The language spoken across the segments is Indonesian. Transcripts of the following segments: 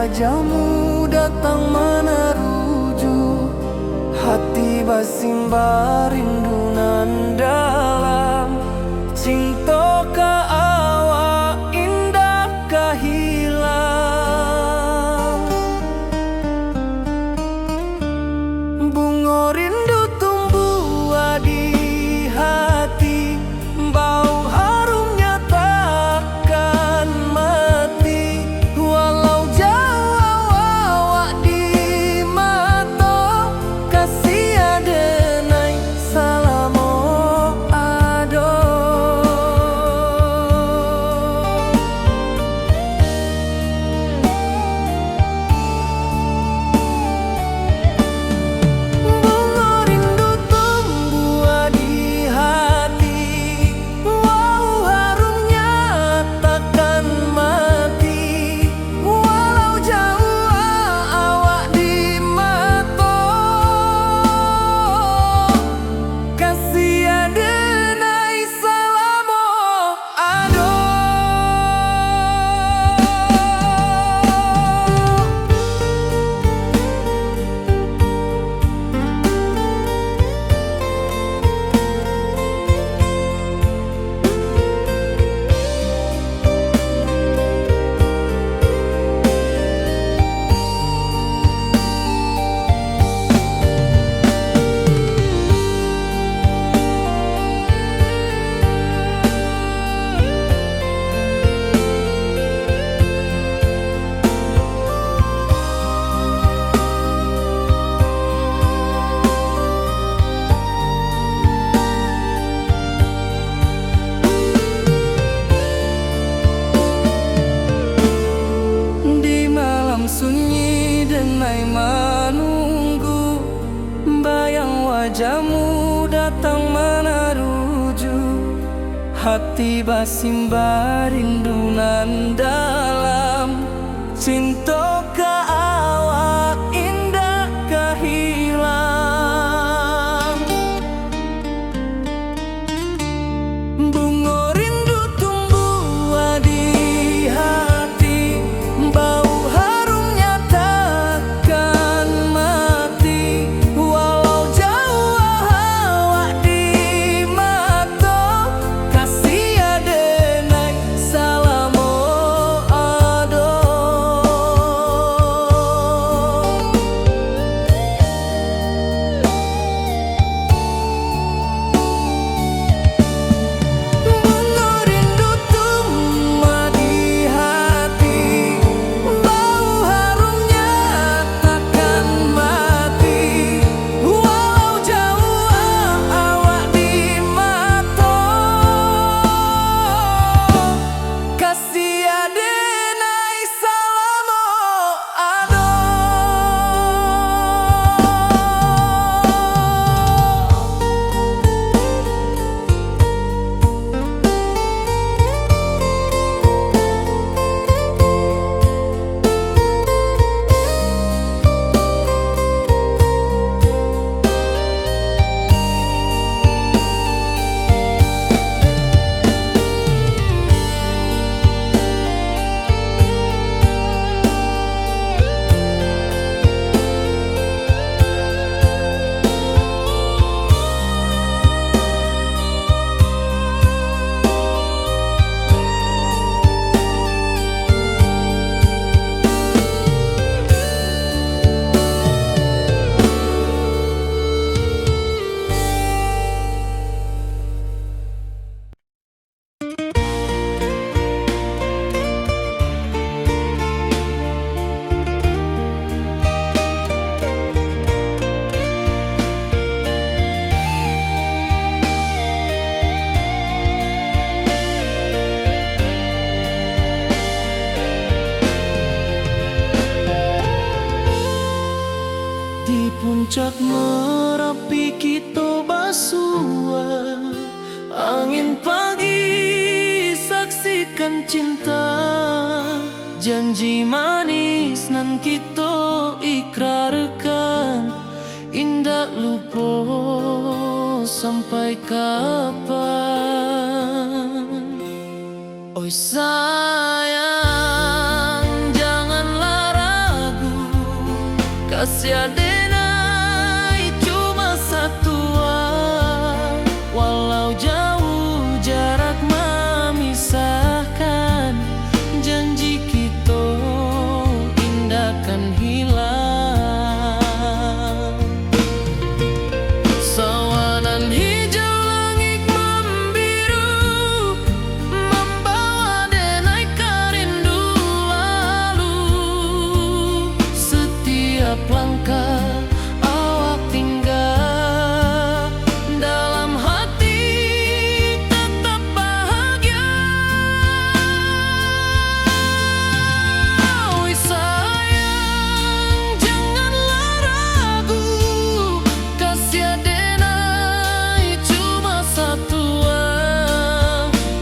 wajahmu datang meneruju, hati basimba rindu nan dalam. Cinta ka awak indah kahilang, bunga rindu tumbuh di hati, bau harumnya takkan mati. Walau jauh awak di mata, kasih adenai salamo ado. Bunga rindu tumbuh di hati, wow harumnya takkan mati. Walau jauh awak di mata, kasih adenai salamo ado. Di malam sunyi denai menunggu, bayang wajahmu datang meneruju, hati basimba rindu nan dalam. Cinta ka awak indah kahilang, bunga rindu tumbuh di hati, bau harumnya takkan mati. Walau jauh awak di mata, kasih adenai salamo ado. Bunga rindu tumbuh di hati, bau harumnya takkan mati. Walau jauh awak di mata, kasih adenai salamo ado. Di puncak Merapi kita basua, angin pagi saksikan cinta, janji manis nan kita ikrarkan, indah lupa sampai kapan. Oi sayang, jangan larang kasih denai cuma satu, walau jauh jarak memisahkan, janji kita indah kan hilang. Sawanan hijau langit membiru, membawa denai kerindu lalu. Setiap langkah awak tinggal, dalam hati tetap bahagia. Oi sayang, janganlah ragu, kasih denai cuma satu,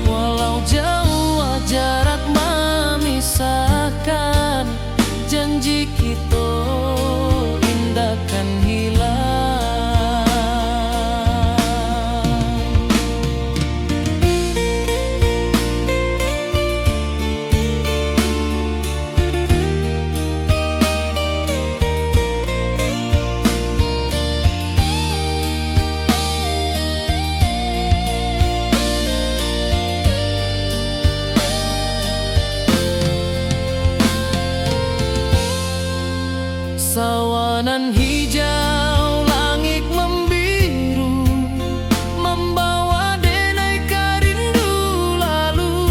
walau jauh jarak memisahkan, janji kita indah kan hilang. Sawanan hijau langit membiru, membawa denai kerindu lalu.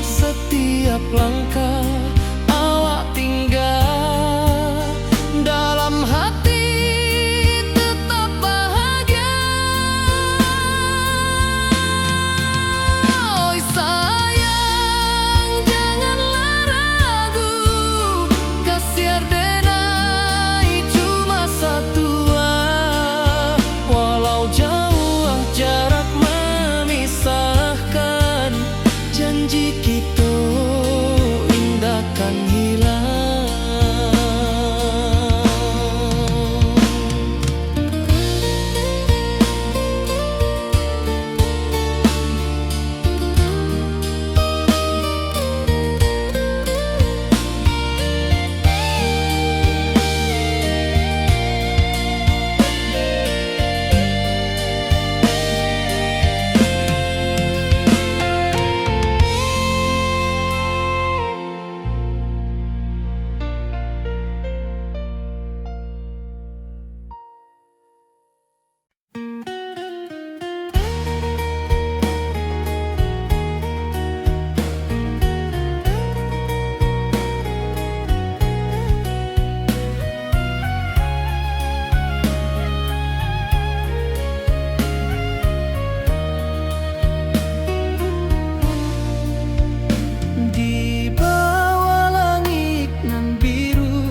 Setiap langkah awak tinggal, dalam hati tetap bahagia. Oi sayang, janganlah ragu, kasih denai cuma satu, walau jauh jarak memisahkan, janji kita indah kan hilang. Di bawah langit nan biru,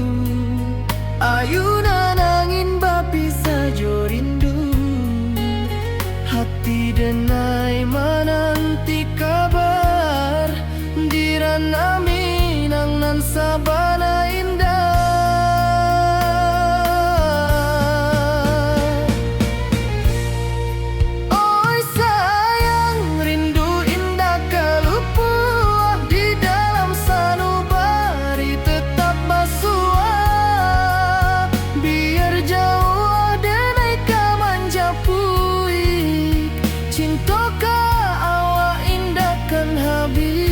ayunan angin bapisa jo rindu. Hati denai menanti kabar, di ranah Minang nan sabana indah. Oi sayang, rindu indah kalupuah, di dalam sanubari tetap basuah. Biar jauh denai kamanja puik, cinta ka awak indah kan habis.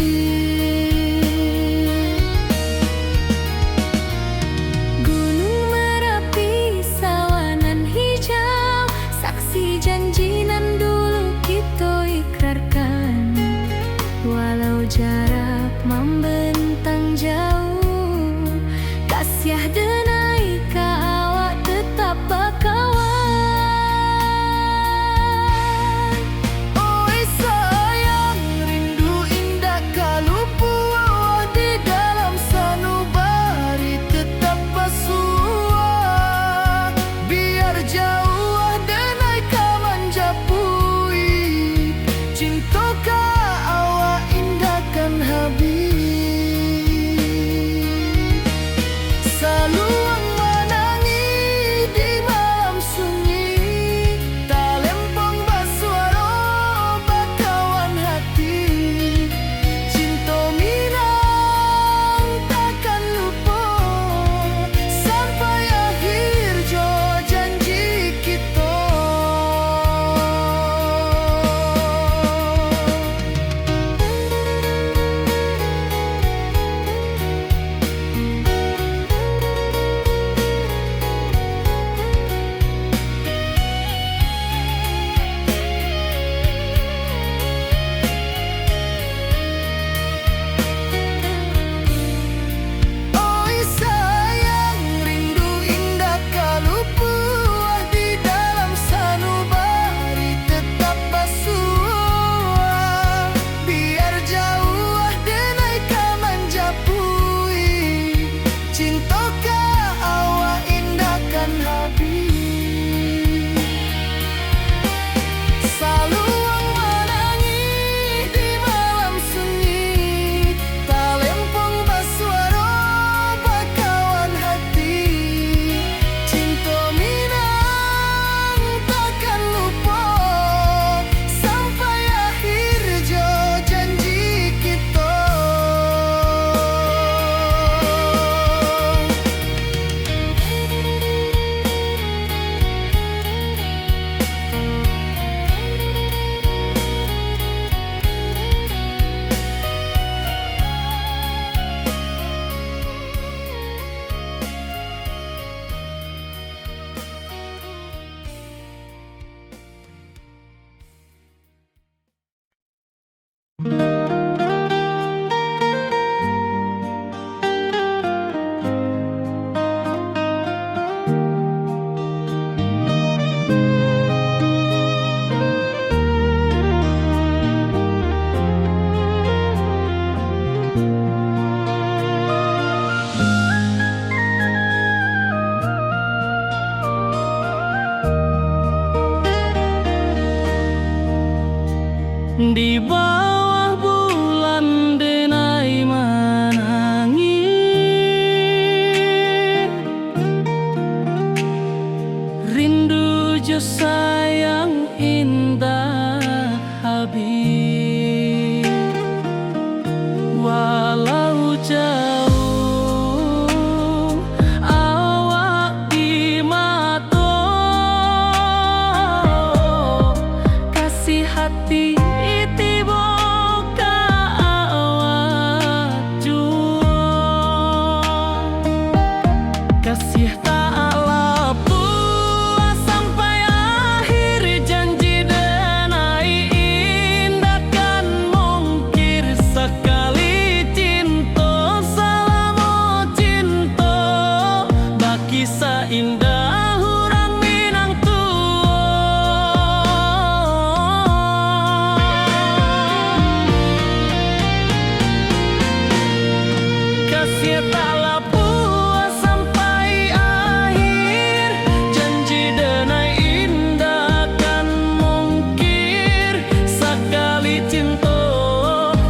Kasih taklah puas sampai akhir, janji denai indah kan mungkir. Sekali cinta,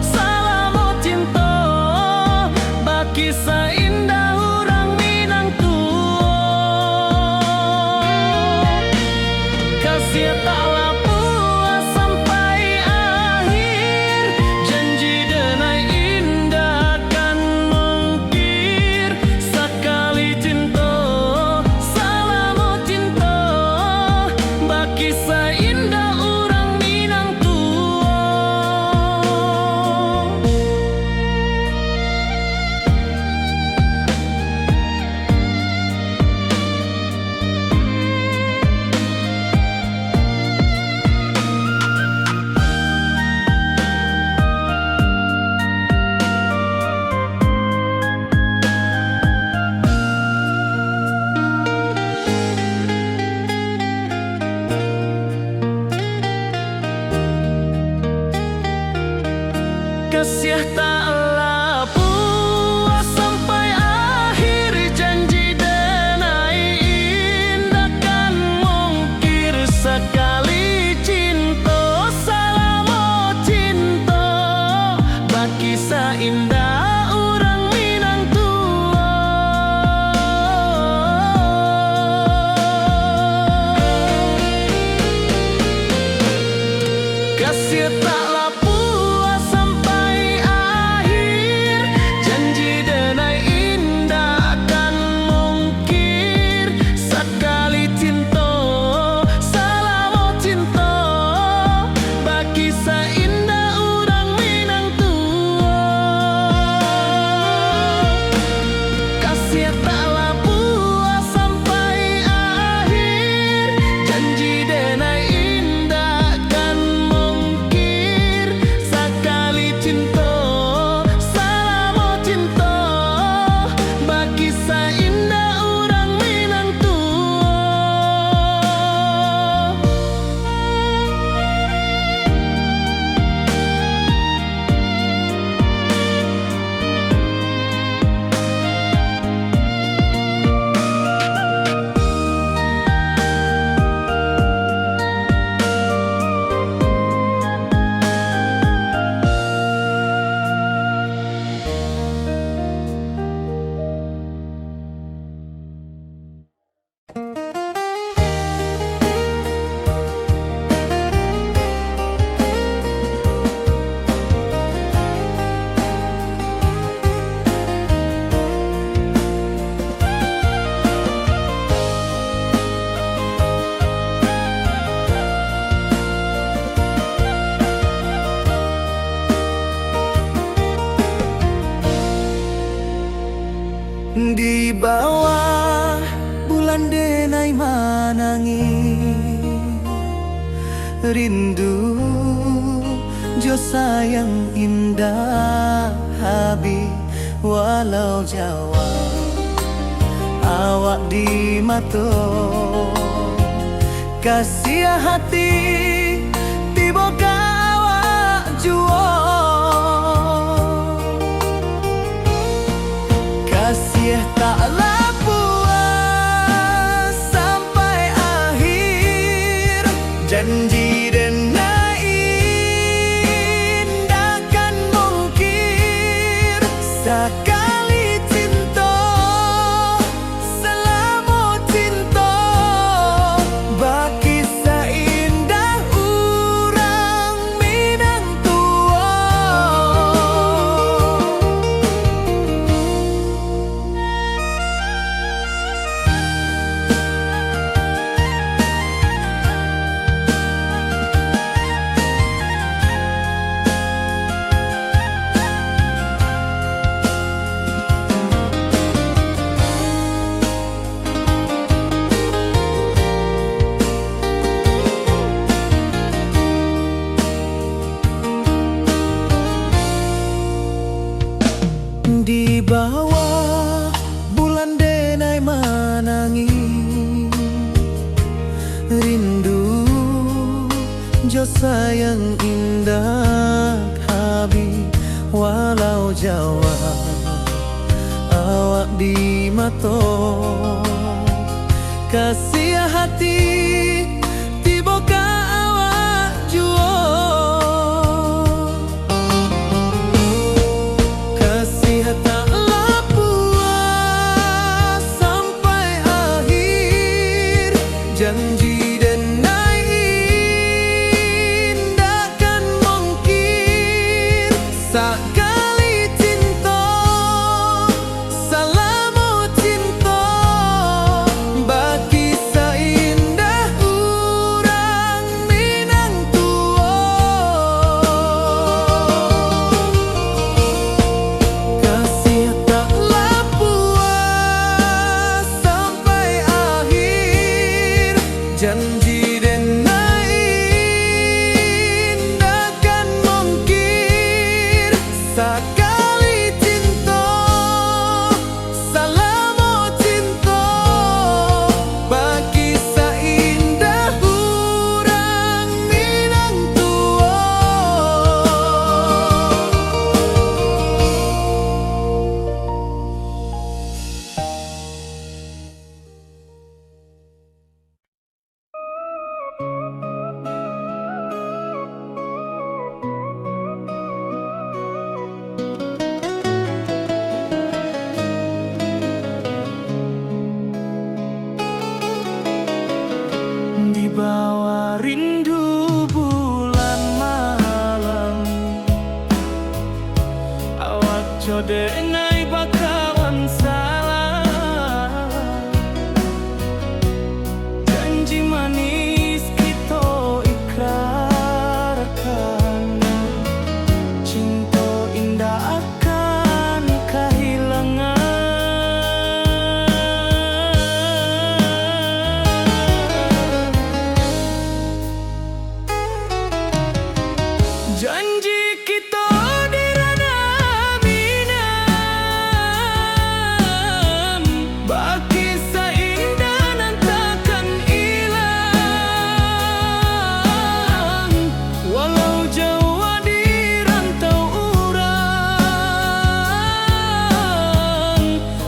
salamu cinta, baki seindah orang Minang tua. Kasih taklah puas sampai akhir, janji denai indah kan mungkir. Sekali cinta, salamu cinta, baki seindah orang Minang tua. Kasih taklah puas sampai akhir, janji denai indah kan mungkir. Sekali cinta, salamu cinta, baki seindah orang Minang tua. Kasih taklah puas sampai akhir, janji denai indah kan mungkir. Sekali cinta, salamu cinta, baki seindah orang Minang tua. Kasih taklah puas sampai akhir, janji denai indah kan mungkir. Sekali cinta, salamu cinta, baki seindah orang Minang tua. Di bawah bulan denai manangi, rindu jo sayang indah habi walau Jawa. Awak di mata, kasih hati tiba kawak jua. Kasih taklah puas sampai akhir, janji denai indah kan mungkir. Sekali cinta, salamu cinta, baki seindah orang Minang tua. Di bawah bulan denai manangi, rindu jo sayang indah habi walau Jawa. di mato kasih hati tiba ka awak juo kasih tak puas sampai akhir janji denai indakan mungkin sekali cinta salamu cinta bagi seindah urang Minang tua kasih taklah puas sampai akhir janji denai indakan mungkin sekali cinta salamu cinta bagi seindah urang Minang tua di bawah rindu bulan malam awak jode nai bakawan salah janji manis kita ikrarkan cinta indah akan kehilangan janji kita di ranah Minang bagi seindah nan takkan hilang walau jauh di rantau urang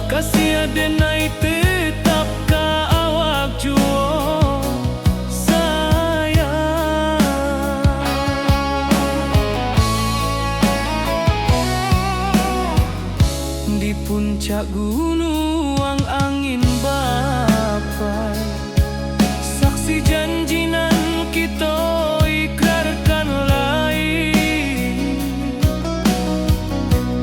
kasih denai tetap ka awak juo sayang di puncak gunung angin bapai saksi janji nan kita ikrarkan lain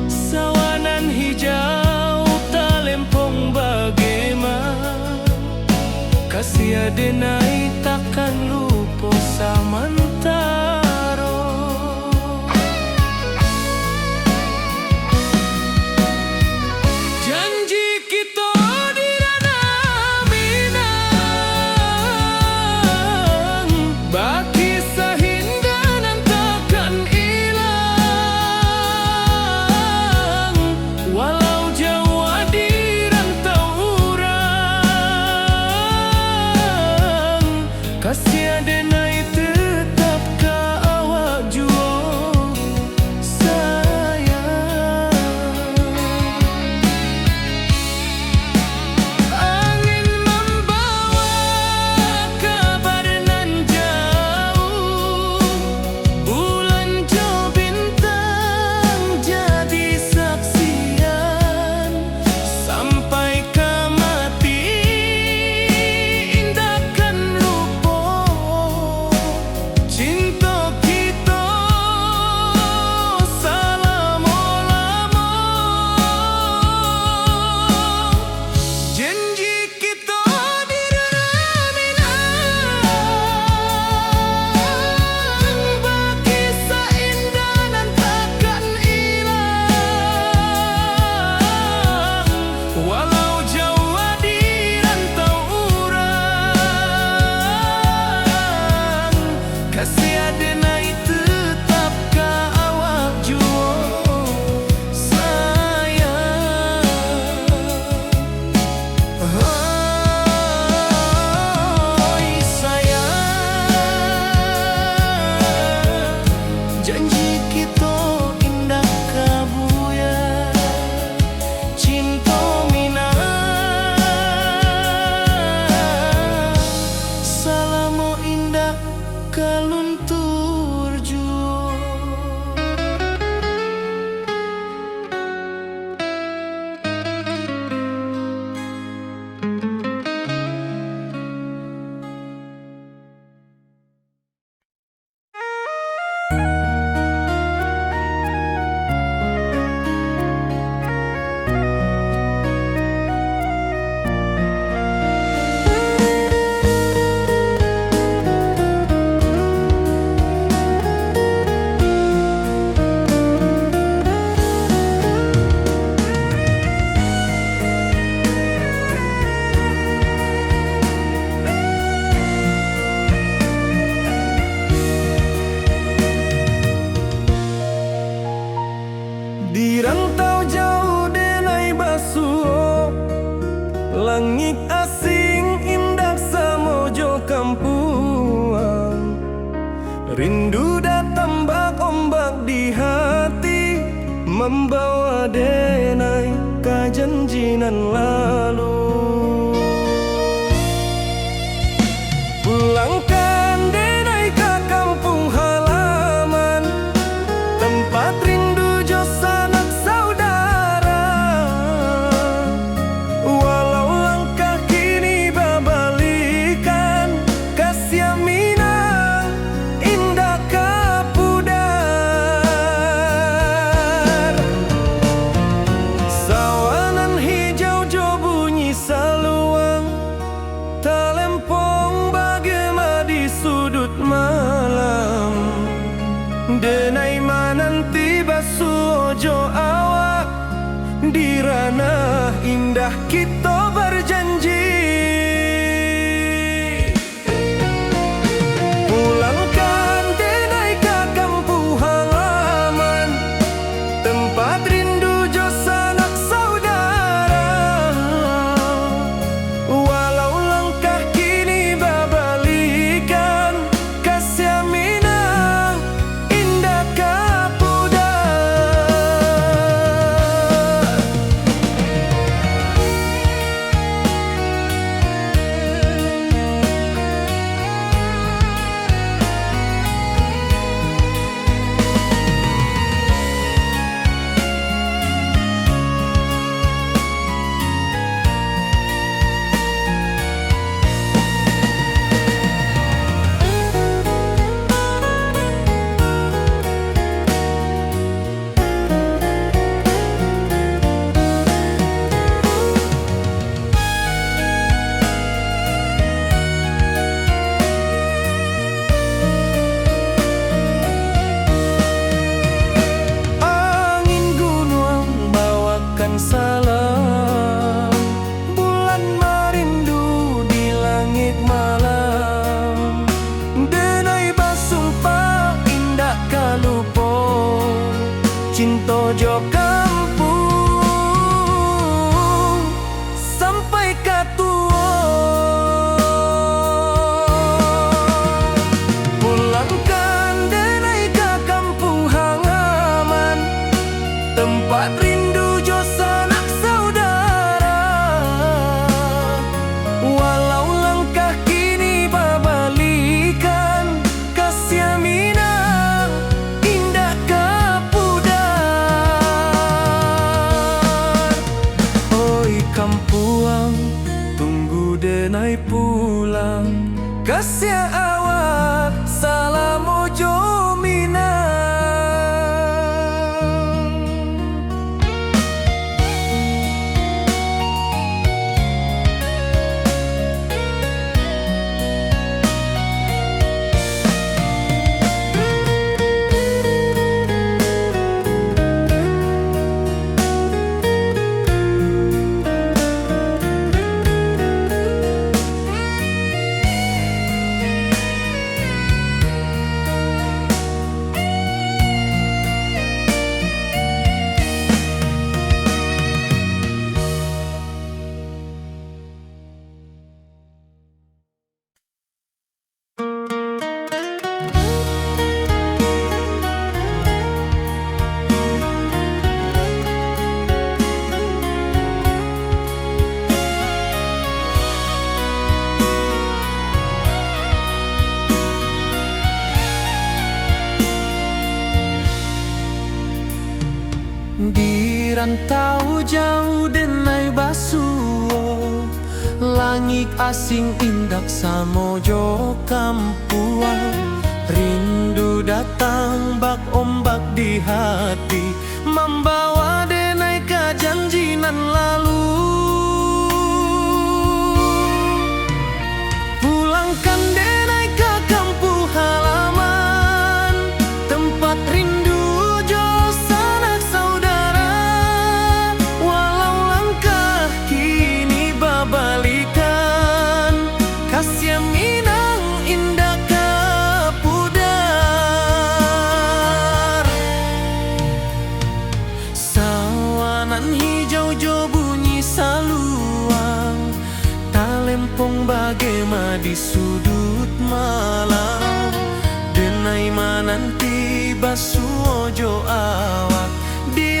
sawanan hijau talempong bagaimana kasih denai takkan lupa samantara janji kita di ranah Minang bagi seindah nan takkan hilang walau jauh di rantau urang membawa denai ka janjinan lalu. Pulangkan denai ke kampung halaman, tempat rindu jo sanak saudara. Walau langkah kini babalikan, kasih minang indah kapudar. Sawanan hijau jo bunyi saluang, talempong bagema di sudut malam. Denai mananti basuh ojo awak, di ranah indah kita berjanji. Pulangkan denai ke kampung halaman, tempat rindu jo sanak saudara. Walau langkah kini babalikan, kasih minang indah kapudar. Angin gunung bawakan salam, bulan merindu di langit malam. Denai basumpah indah kalupo, cinta jo kampung sampai katua. Pulangkan denai ke kampung halaman, tempat rindu jo sanak saudara. Walau langkah kini babalikan, kasih minang indah kapudar. Oi kampuang, tunggu denai pulang, kasih awak salam ojo minang. Di rantau jauh denai basuh, langit asing indak samojo kampuang. Rindu datang bak ombak di hati, membawa denai ke janjinan lalu. Pulangkan denai ke kampung halaman, tempat rindu jo sanak saudara. Walau langkah kini babalikan, kasih minang indah kapudar. Sawanan hijau jo bunyi saluang, talempong bagema di sudut malam. Denai mananti basuh ojo awak, di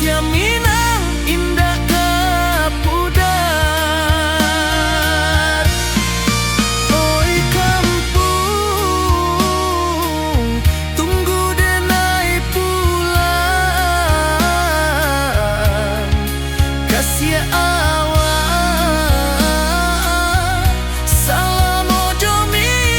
Kasih Minang indah kapudar. Oi kampung, tunggu denai pulang. Kasih awak salam ojo Minang.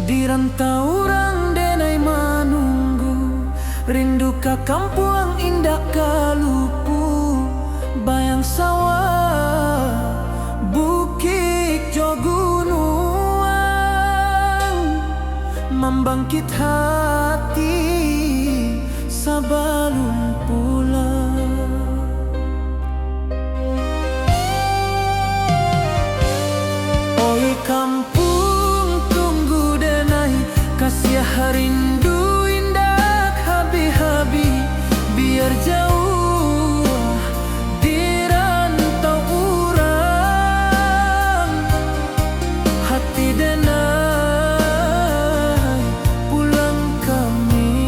Di rantau orang denai manunggu, rindu ka kampung indah kalupu. Bayang sawah, bukit jo gunung, membangkit hati sebelum pulang. Oi kampung, tunggu denai kasih rindu indah habi-habi. Biar jauh di rantau urang, hati denai pulang ke Minang.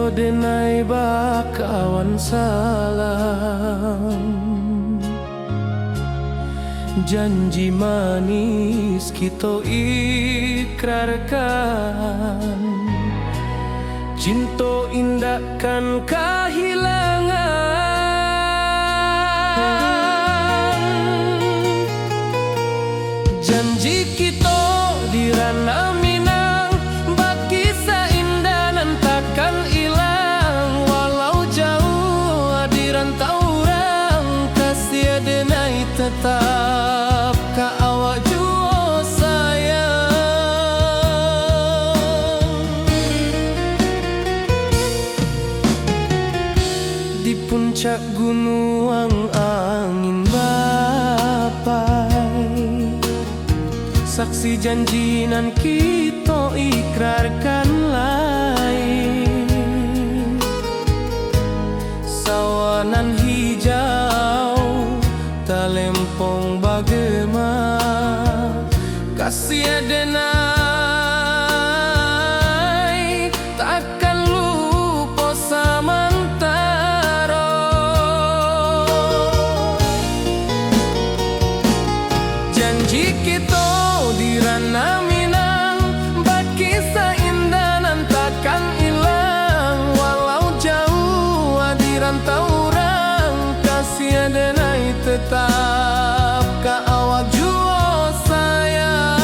kito denai bakawan salam. Janji manis kito ikrarkan, cinta indahkan kehilangan. Janji kito di ranah Minang, bakisah indah nan takkan hilang. Walau jauh di rantau orang, kasih denai tetap ka awak jua sayang. Di puncak gunung angin bapai, saksi janji nan kita ikrarkan lain. Sawanan hijau talempong bagema, kasih denai takkan lupa samantara. Janji kita di ranah Minang, bakisah indah nan takkan hilang. Walau jauh di rantau orang, kasih denai tetap ka awak jua sayang.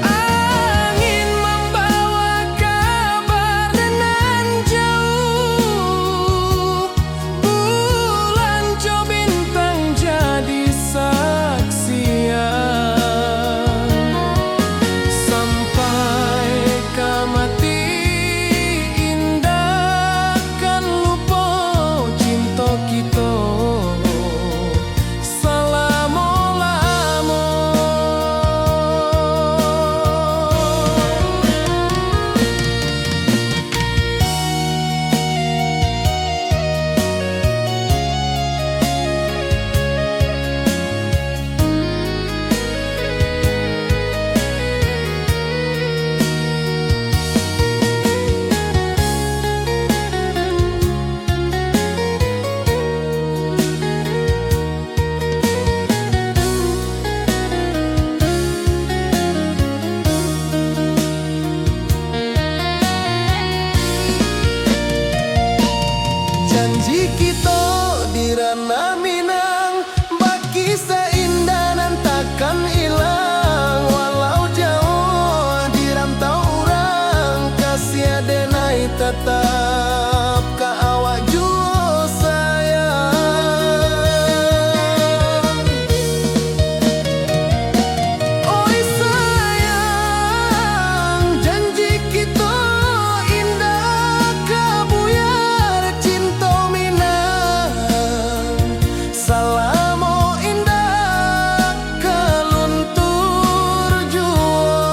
Angin membawa kabar nan jauh, bulan jo bintang jadi saksian. Sampai ke mati indah kan lupa cinta kita selama-lama. Janji kita di ranah Minang, bakisah indah nan takkan hilang. Walau jauh di rantau orang, kasih denai tetap ka awak jua sayang. Oi sayang, janji kita indah kabuyar cinta Minang. Salamo indah keluntur jua.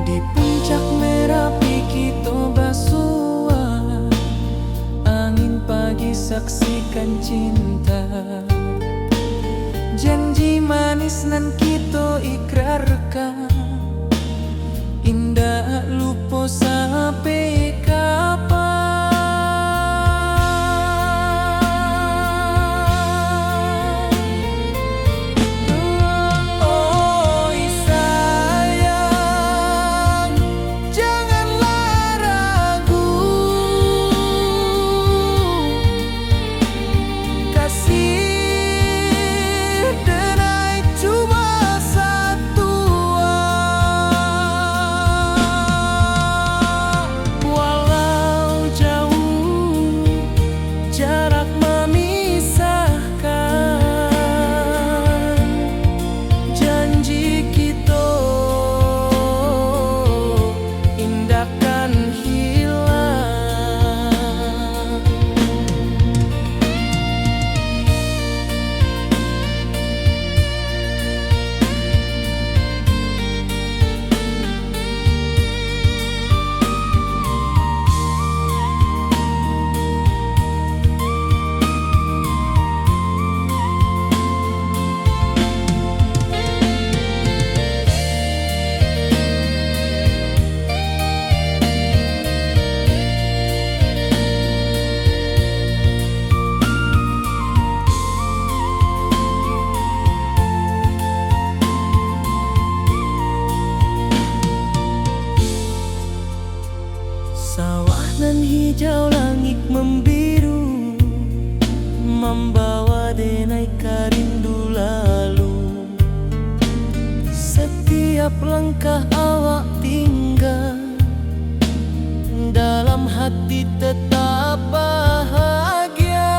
Di puncak Merapi kita basua, angin pagi saksikan cinta. Janji manis nan kita ikrarkan, indah lupa sampai kapan. Oi sayang, janganlah ragu. hijau langit membiru, membawa denai karindu lalu. Setiap langkah awak tinggal, dalam hati tetap bahagia.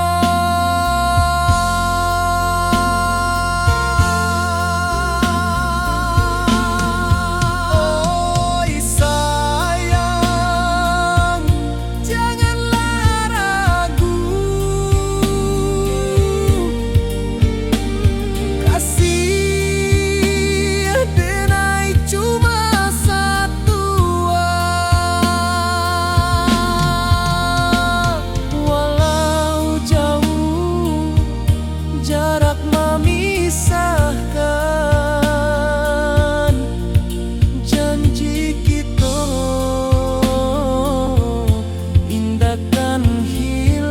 Oi sayang, janganlah ragu, kasih denai cuma satu. Walau jauh jarak memisahkan, janji kita indahkan hilang.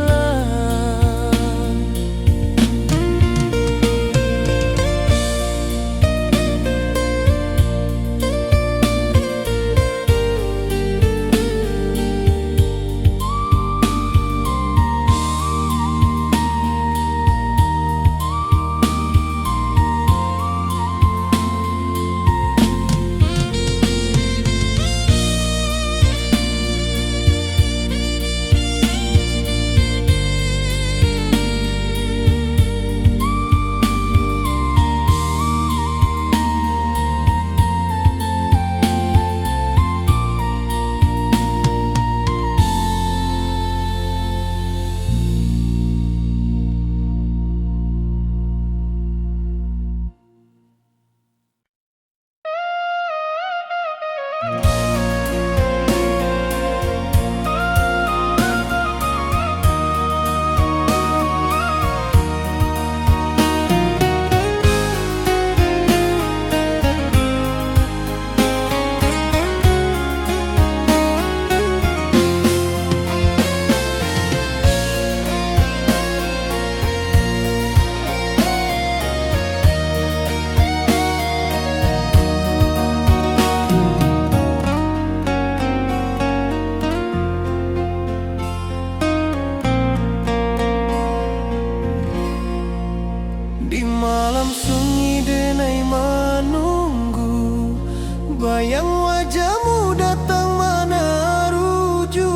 Di malam sunyi denai menunggu, bayang wajahmu datang meneruju.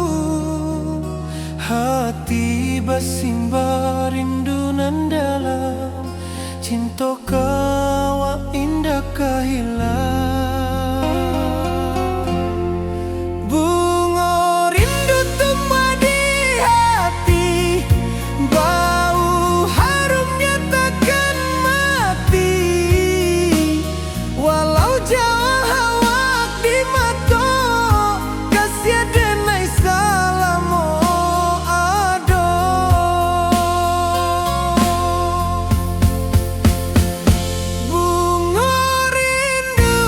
Hati bersimbar rindu nan dalam, cinta kau indah kehilang. Bunga rindu tumbuh di hati, bau harumnya takkan mati. Walau jauh awak di mata, kasih denai salam ado. Bunga rindu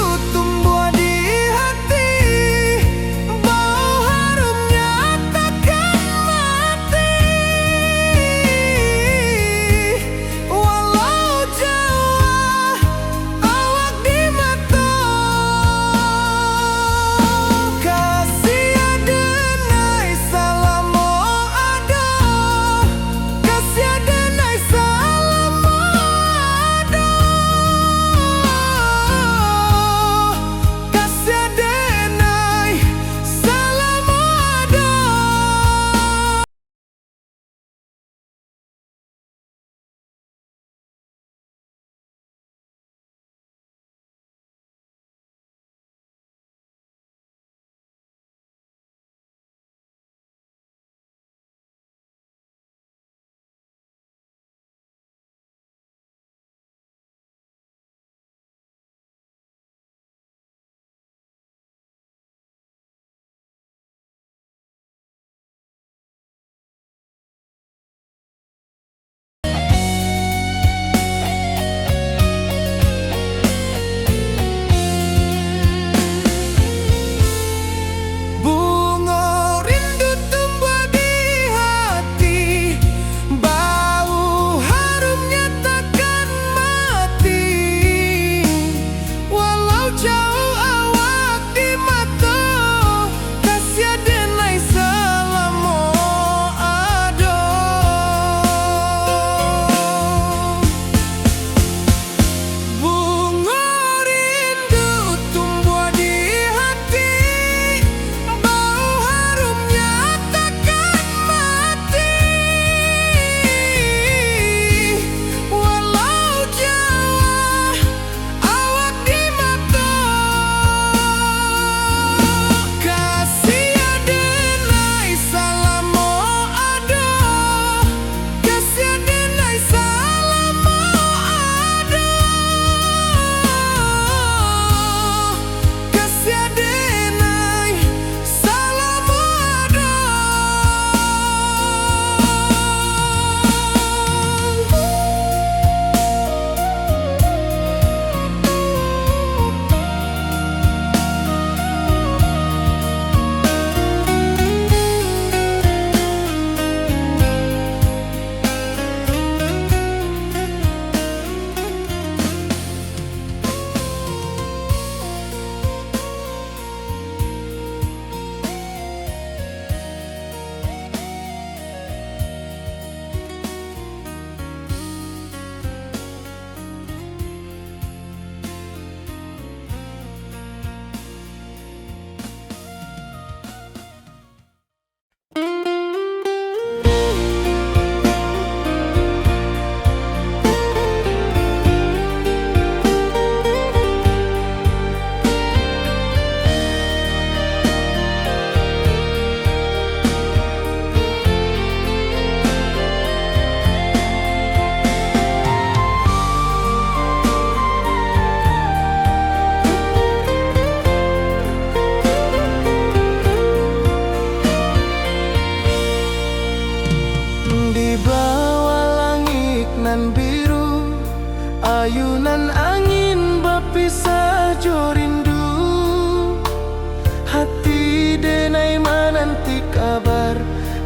nan biru, ayunan angin bapisah jo rindu. Hati denai menanti kabar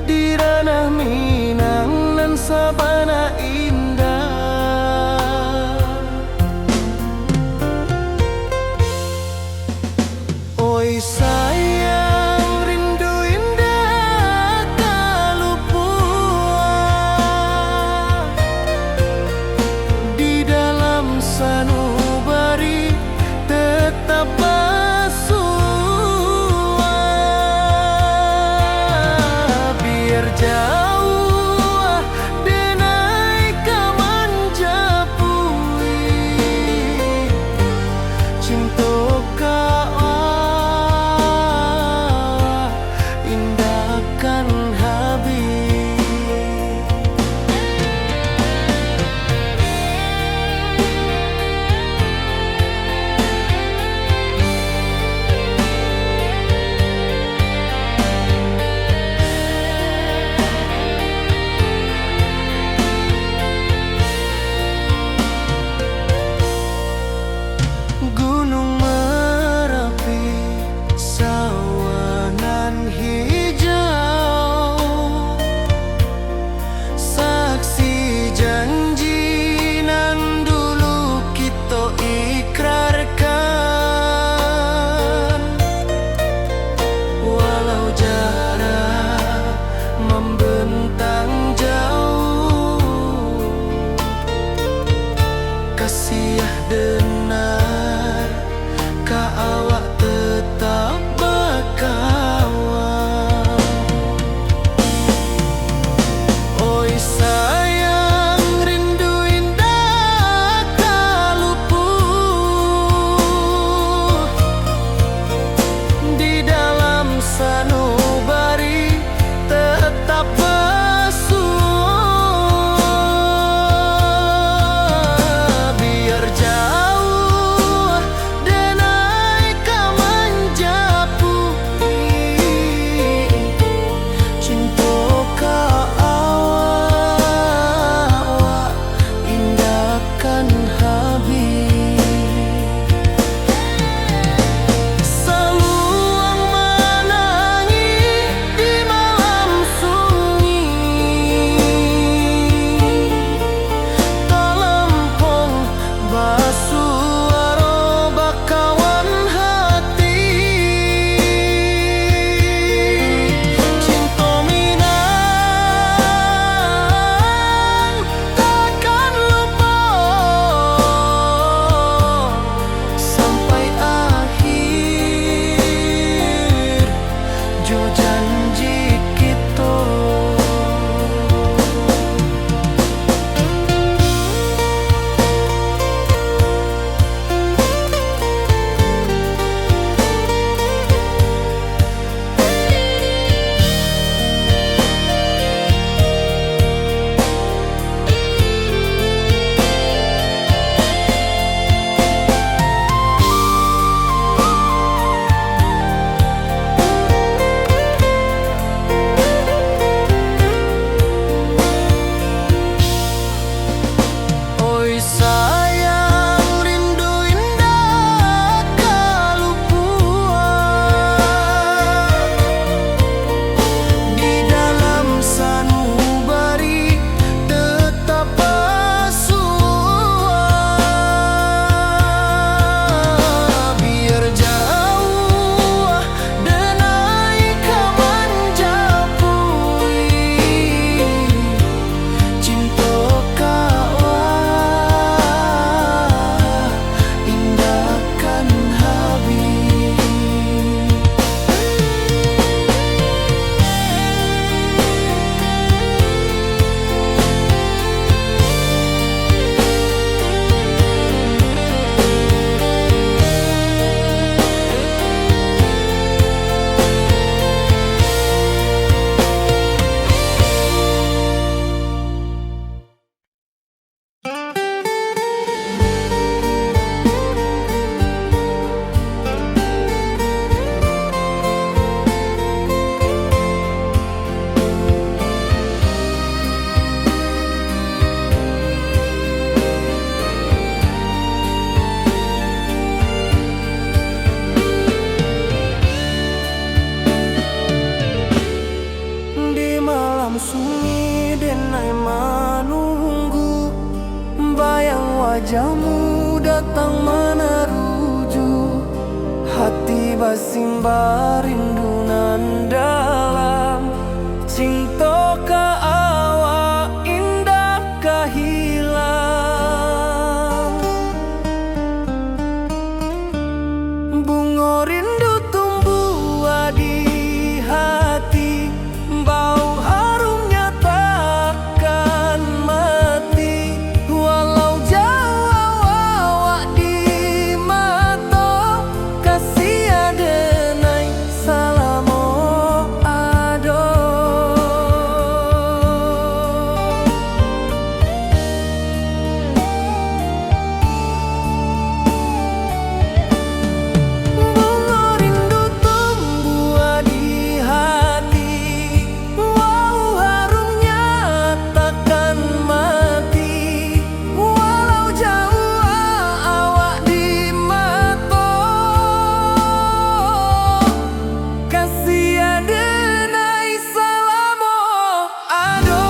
di ranah Minang nan sabana indah. Oi sayang, rindu indah kalupua di dalam sanubari tetap bersua. Biar jauh denai denai menunggu, bayang wajahmu datang meneruju. Hati basimba rindu nan dalam, cinta ka awak indah ka hilang. Bunga rindu tumbuh di hati, bau harumnya takkan mati. Walau jauh awak di mata, kasih adenai salamo ado. Bunga rindu tumbuh di hati, wow harumnya takkan mati. Walau jauh awak di mata, kasih adenai salamo ado.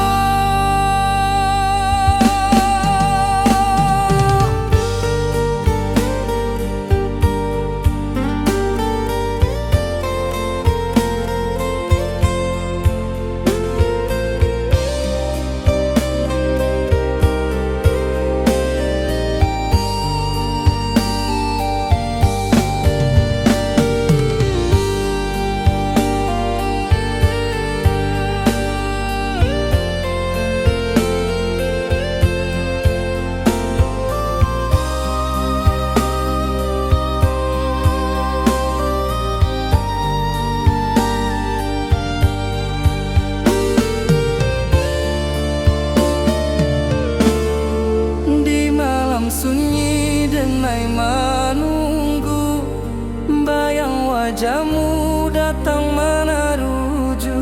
Di malam sunyi denai menunggu, bayang wajahmu datang meneruju.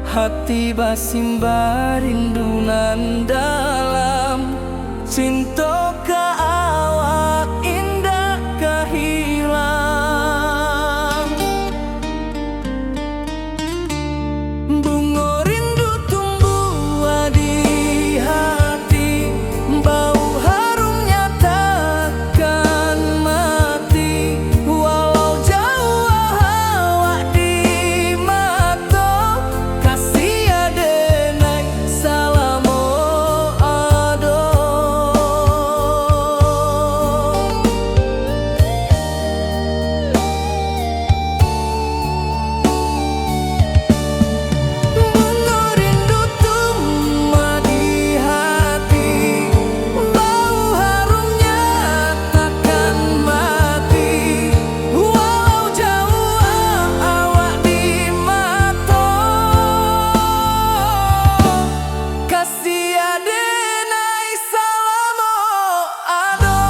Hati basimba rindu nan dalam, cinta ka awak indah ka hilang. Bunga rindu tumbuh di hati, bau harumnya takkan mati. Walau jauh awak di mata, kasih adenai salamo ado. Bunga rindu tumbuh di hati, bau harumnya takkan mati. Walau jauh awak di mata, kasih adenai salamo ado.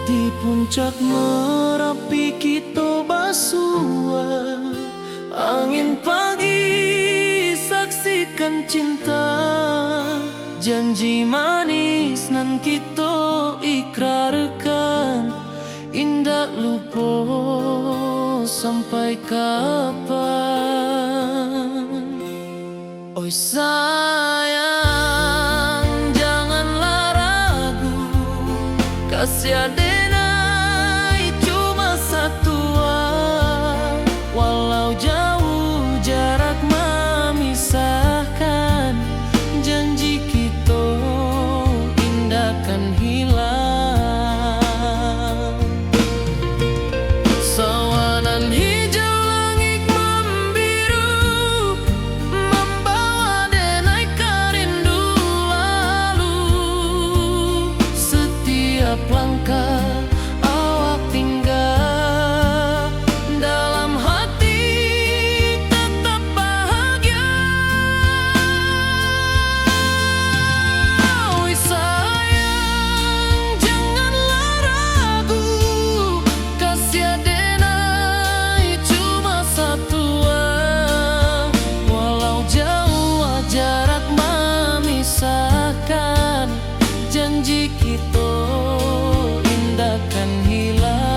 Di puncak Merapi kita basua, angin pagi saksikan cinta. Janji manis nan kita ikrarkan, indah lupa sampai kapan. Oi sayang, janganlah ragu, kasih adenai cuma satu, walau jauh jarak memisahkan, janji kita indah kan hilang. Sawanan hijau langit membiru, membawa denai kerindu lalu. Setiap langkah awak tinggal, dalam hati tetap bahagia. Oi sayang, janganlah ragu, kasih adenai cuma satu, walau jauh jarak memisahkan, janji kita indah kan hilang.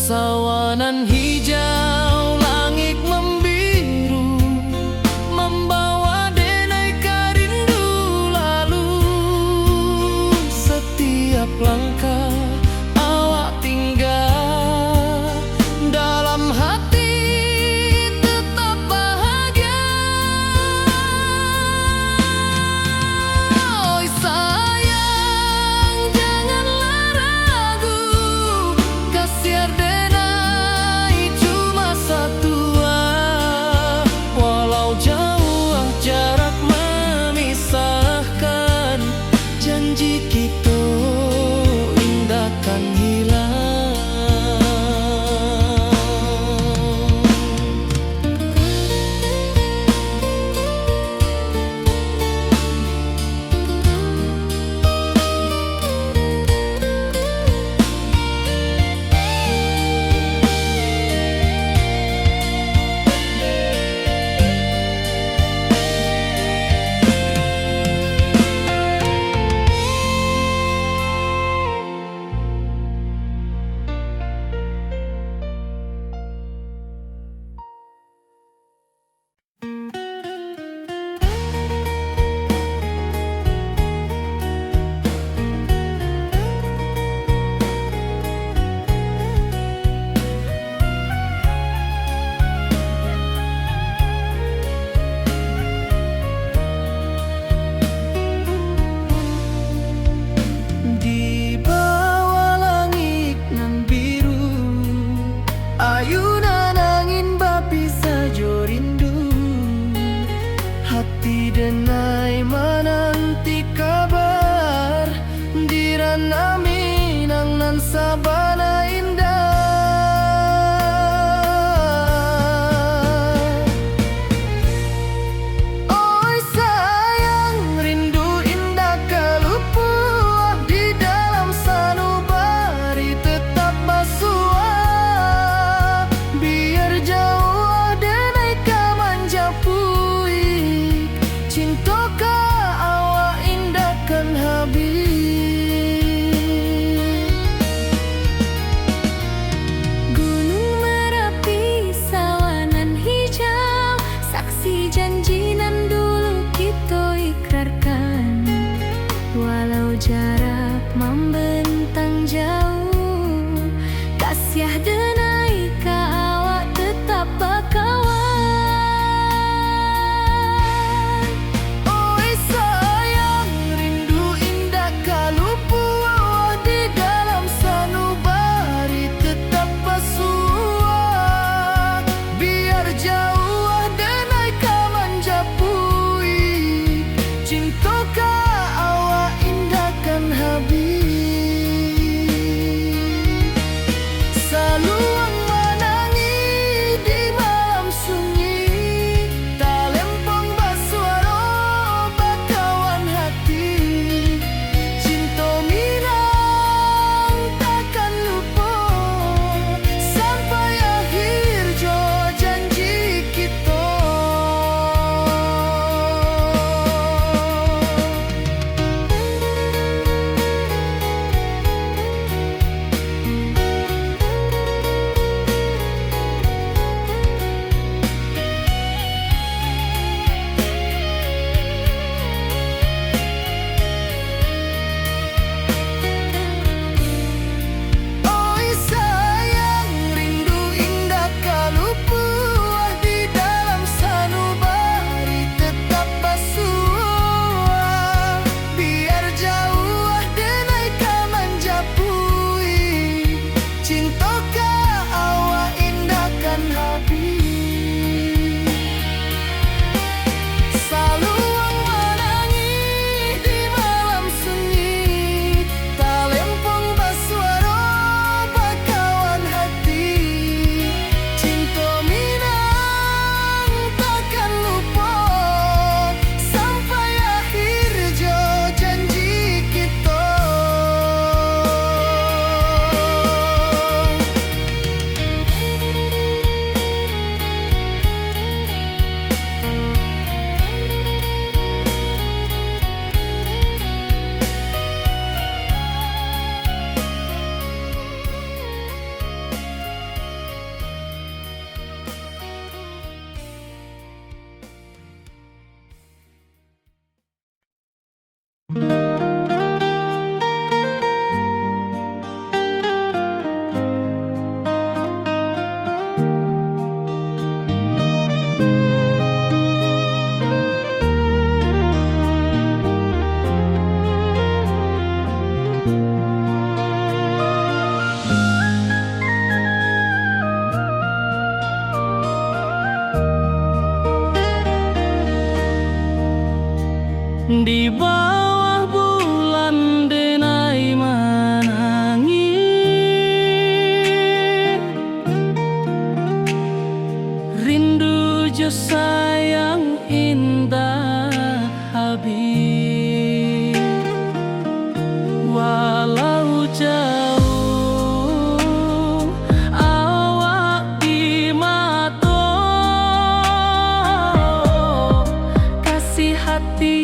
Sawanan hijau langit membiru, membawa denai kerindu lalu. Setiap langkah awak tinggal, dalam hati tetap bahagia. Oi sayang, janganlah ragu, kasih adenai cuma satu, walau jauh jarak memisahkan, janji kita indah kan hilang. Di bawah bulan denai menangis, rindu jo sayang indah habis. Walau jauh awak di mata, kasih hati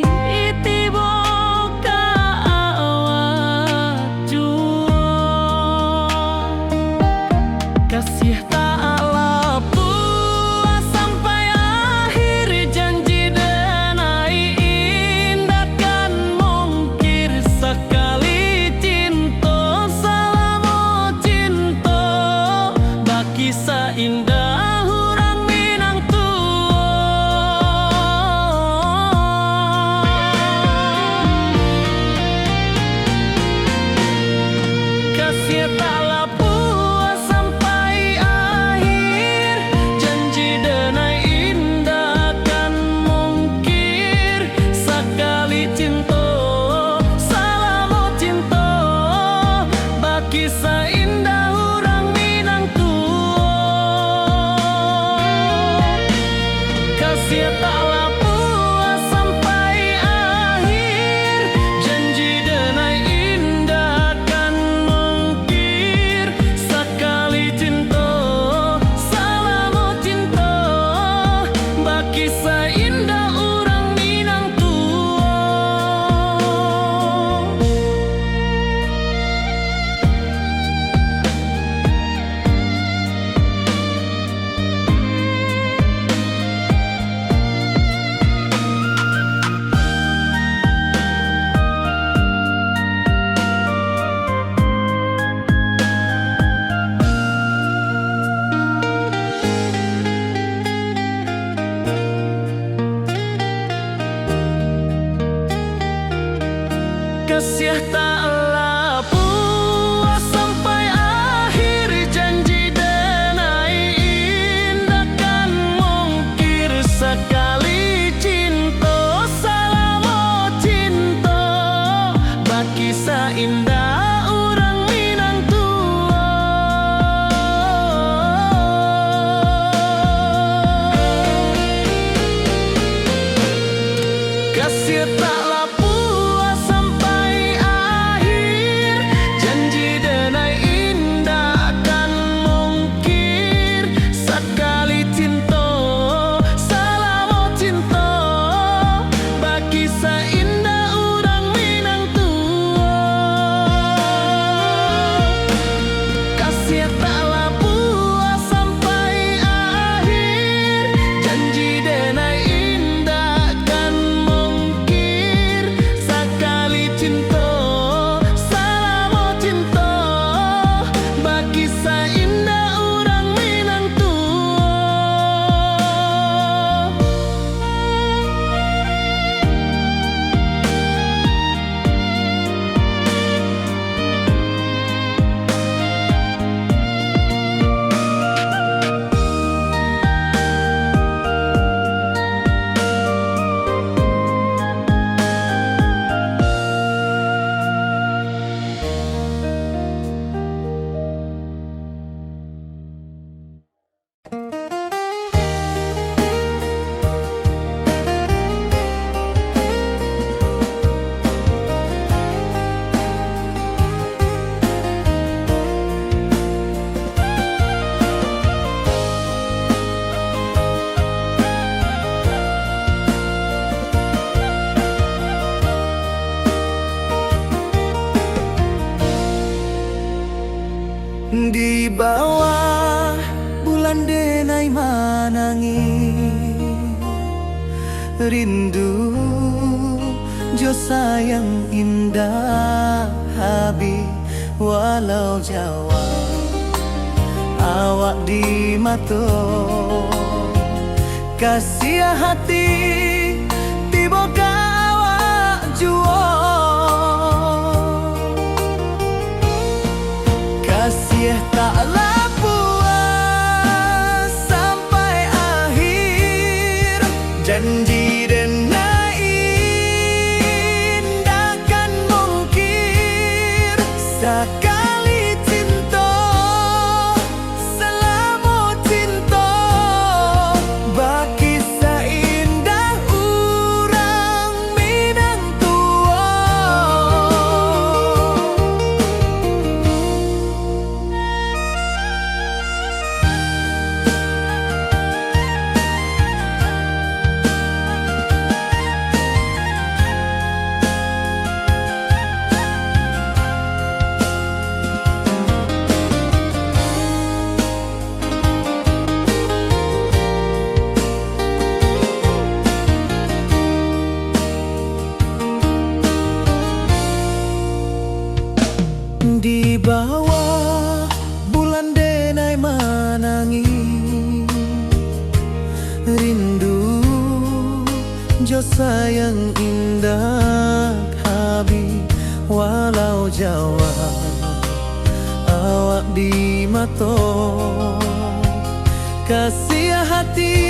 kasih taklah puas sampai akhir, janji denai indah kan mungkir sekali cinta selama cinta baki seindah hurang Minang tua. Kasih taklah kisah indah orang Minang tua. Kasih taklah puas sampai akhir, janji denai indah kan mungkir sekali cinta selama cinta baki seindah orang Minang tua. Kasih taklah puas sampai akhir, janji denai indah kan mungkir sekali cinta selama cinta baki seindah orang Minang tua. Kasih taklah Di bawah bulan denai menangis, rindu jo sayang indah Habib walau Jawa awak di mato kasih hati tiba ka awak juo kasih taklah puas sampai akhir janji denai indakan mungkir sekali cinta selama cinta baki seindah urang Minang tua. Di bawah bulan denai manangi rindu jo sayang indah Habib walau Jawa awak di mato kasih hati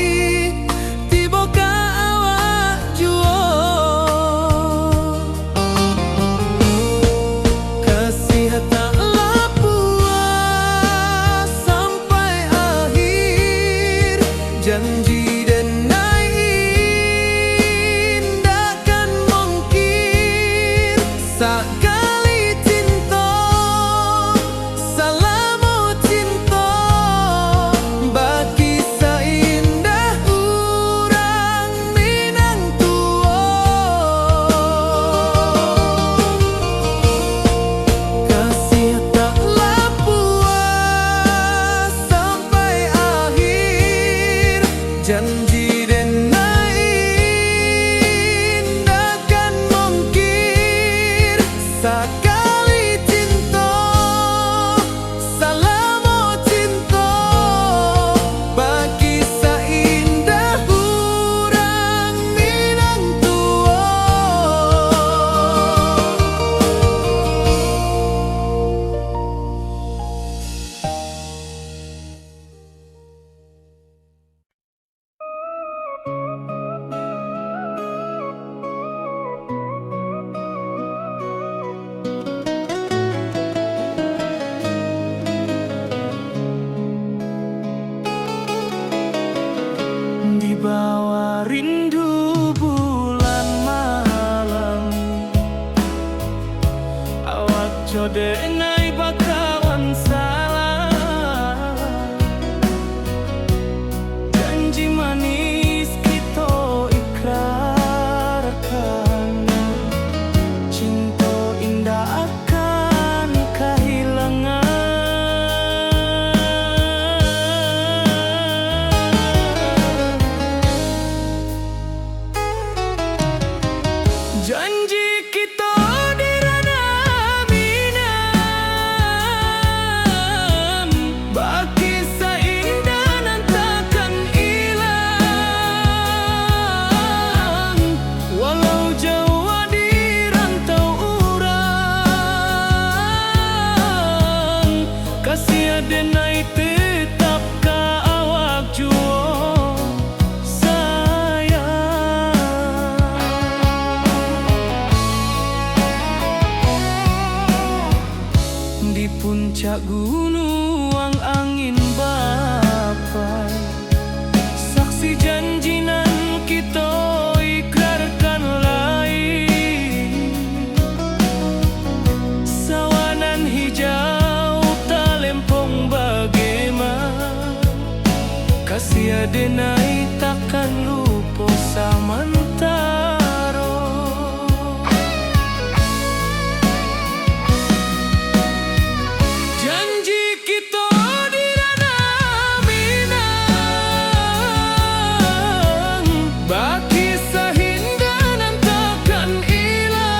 tiba ka awak juo taklah puas sampai akhir janji denai indakan mungkir sekali cinta selama cinta baki seindah urang Minang tua kasih taklah puas sampai akhir janji denai indakan mungkir sekali cinta selama cinta baki seindah urang Minang tua. Di bawah rindu bulan malam awak codenai bakawan salah janji manis kita ikrarkan cinta indah akan kehilangan janji kita di ranah Minang baki seindah nan takkan hilang walau Jawa di rantau urang kasih denai tetap ka awak juo di puncak gunung angin bapai saksi janji nan kita ikrarkan lain sawanan hijau talempong bagaimana kasih denai takkan lupa samantara janji kita di ranah Minang baki seindah nan takkan hilang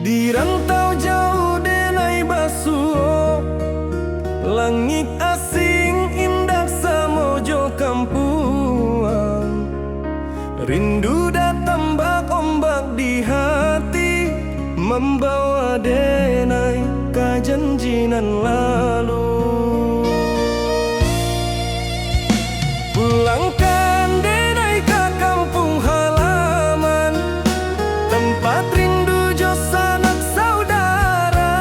Di rantau jauh denai basuh, langit asing indah samojo kampuang. Rindu datang bak ombak di hati, membawa denai kejanjian lalu. Pulangkan denai ke kampung halaman, tempat rindu jo sanak saudara.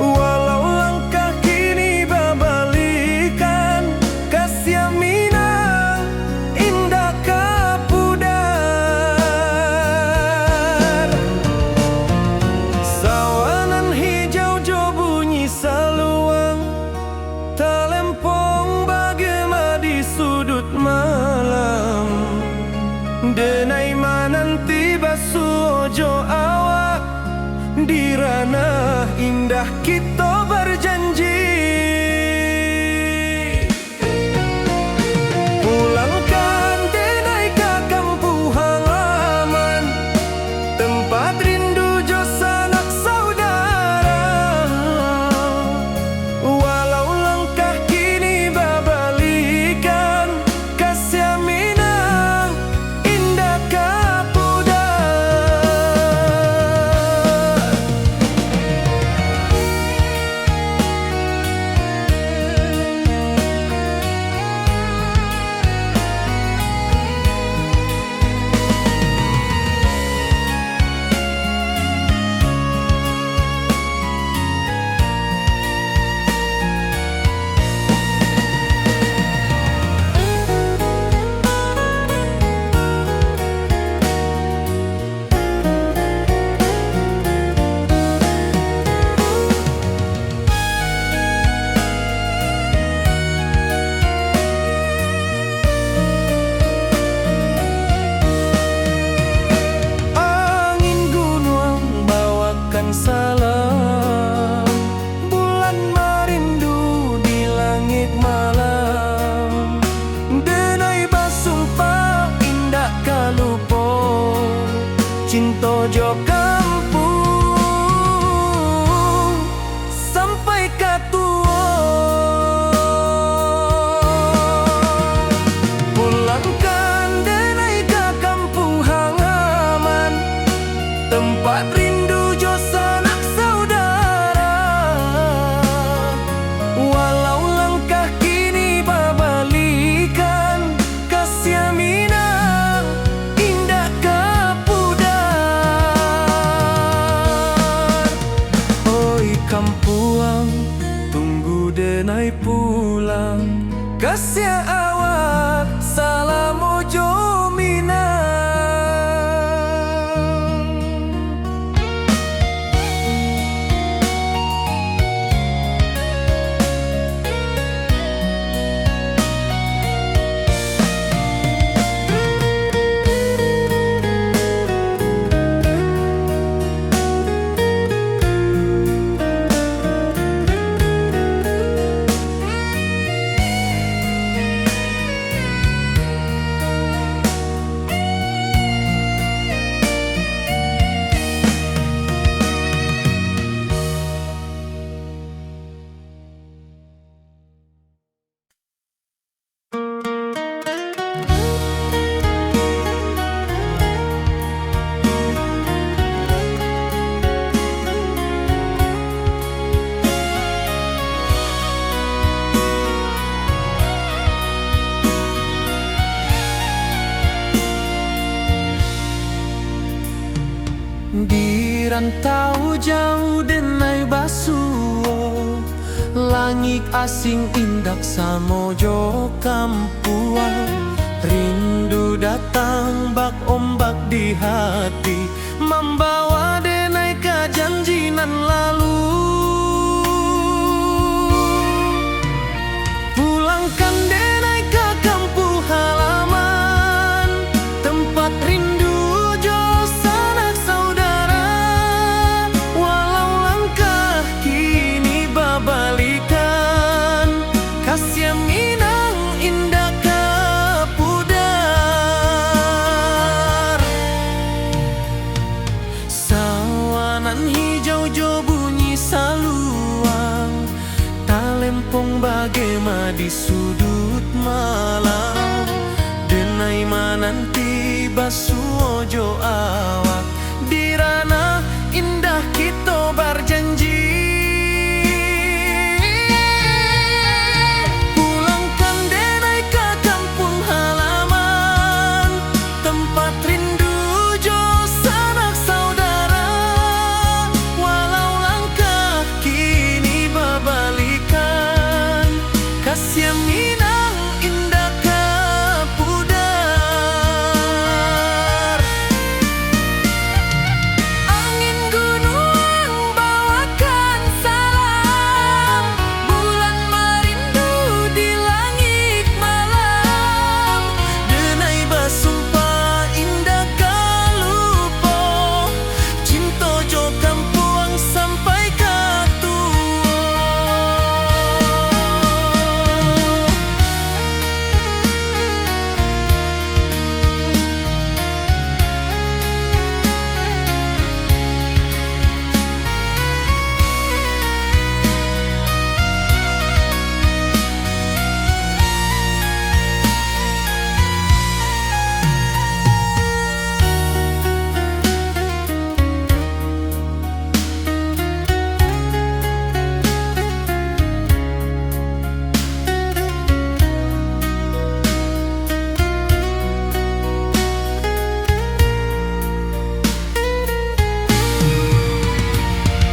Walau langkah kini babalikan, kasih minang indah kapudar. Sawanan hijau jo bunyi saluang, talempong bagema di sudut malam. Denai mananti basuh ojo awak, di ranah indah kita berjanji. Pulangkan denai ke kampung halaman, tempat rindu jo sanak saudara. Walau langkah kini babalikan, kasih minang indah kapudar. Angin gunung bawakan salam, bulan merindu di langit malam. Denai basumpah indah kalupo, cinta jo kampung sampai katua. Pulangkan denai ke kampung halaman, tempat rindu jo sanak saudara. Walau langkah kini babalikan, kasih minang indah kapudar. Oi kampuang, tunggu denai pulang, kasih awak salam ojo minang. Di rantau jauh denai basuh, langit asing indak samojo kampuang. Rindu datang bak ombak di hati, membawa denai kejanjian lalu. Pulangkan denai ke kampung halaman, tempat rindu jo sanak saudara. Walau langkah kini babalikan, kasih minang indah kapudar. hijau jo bunyi saluang, talempong bagema di sudut malam. Denai mananti basuo jo awak, di ranah indah kita berjanji. Pulangkan denai ke kampung halaman, tempat rindu jo sanak saudara. Walau langkah kini berbalikan, kasih Minang indah ke pudar. Angin gunung bawakan salam, bulan merindu di langit malam. Denai basumpah indah kalupo, cinta jo kampuang sampai ke tua.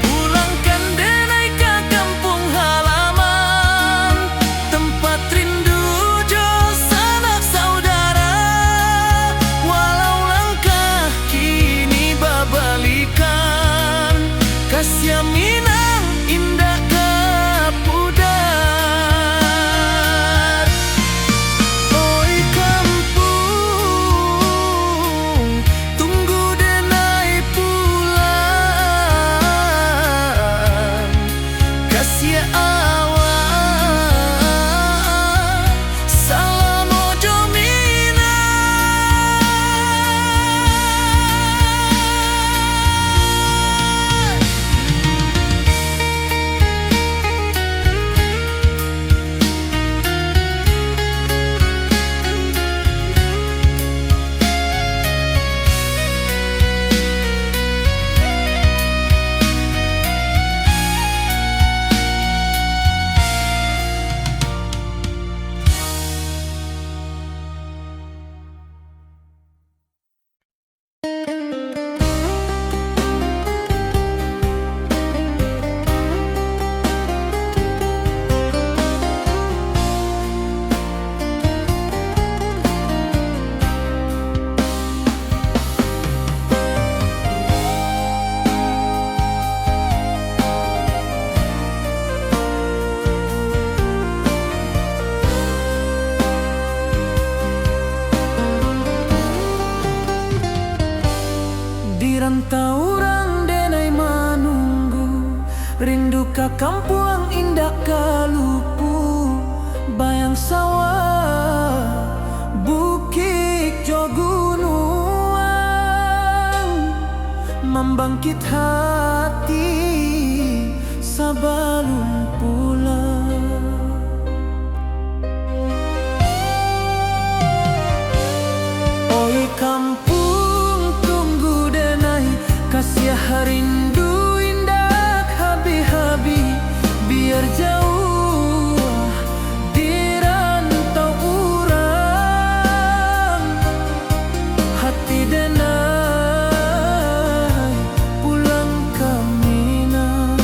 Pulangkan denai ke kampung halaman, tempat rindu jo sanak saudara. Walau langkah kini berbalikan, kasih Minang indah ke pudar. Oi kampung, tunggu denai pulang, kasih awak salam ojo Minang. Di rantau orang denai manunggu, rindu ke kampung indah kalupu. Bayang sawah, bukit jo gunung, membangkit hati sebelum pulang. Oi kampung, tunggu denai kasih rindu indah habi-habi, biar jauh di rantau urang. Hati denai pulang ke Minang.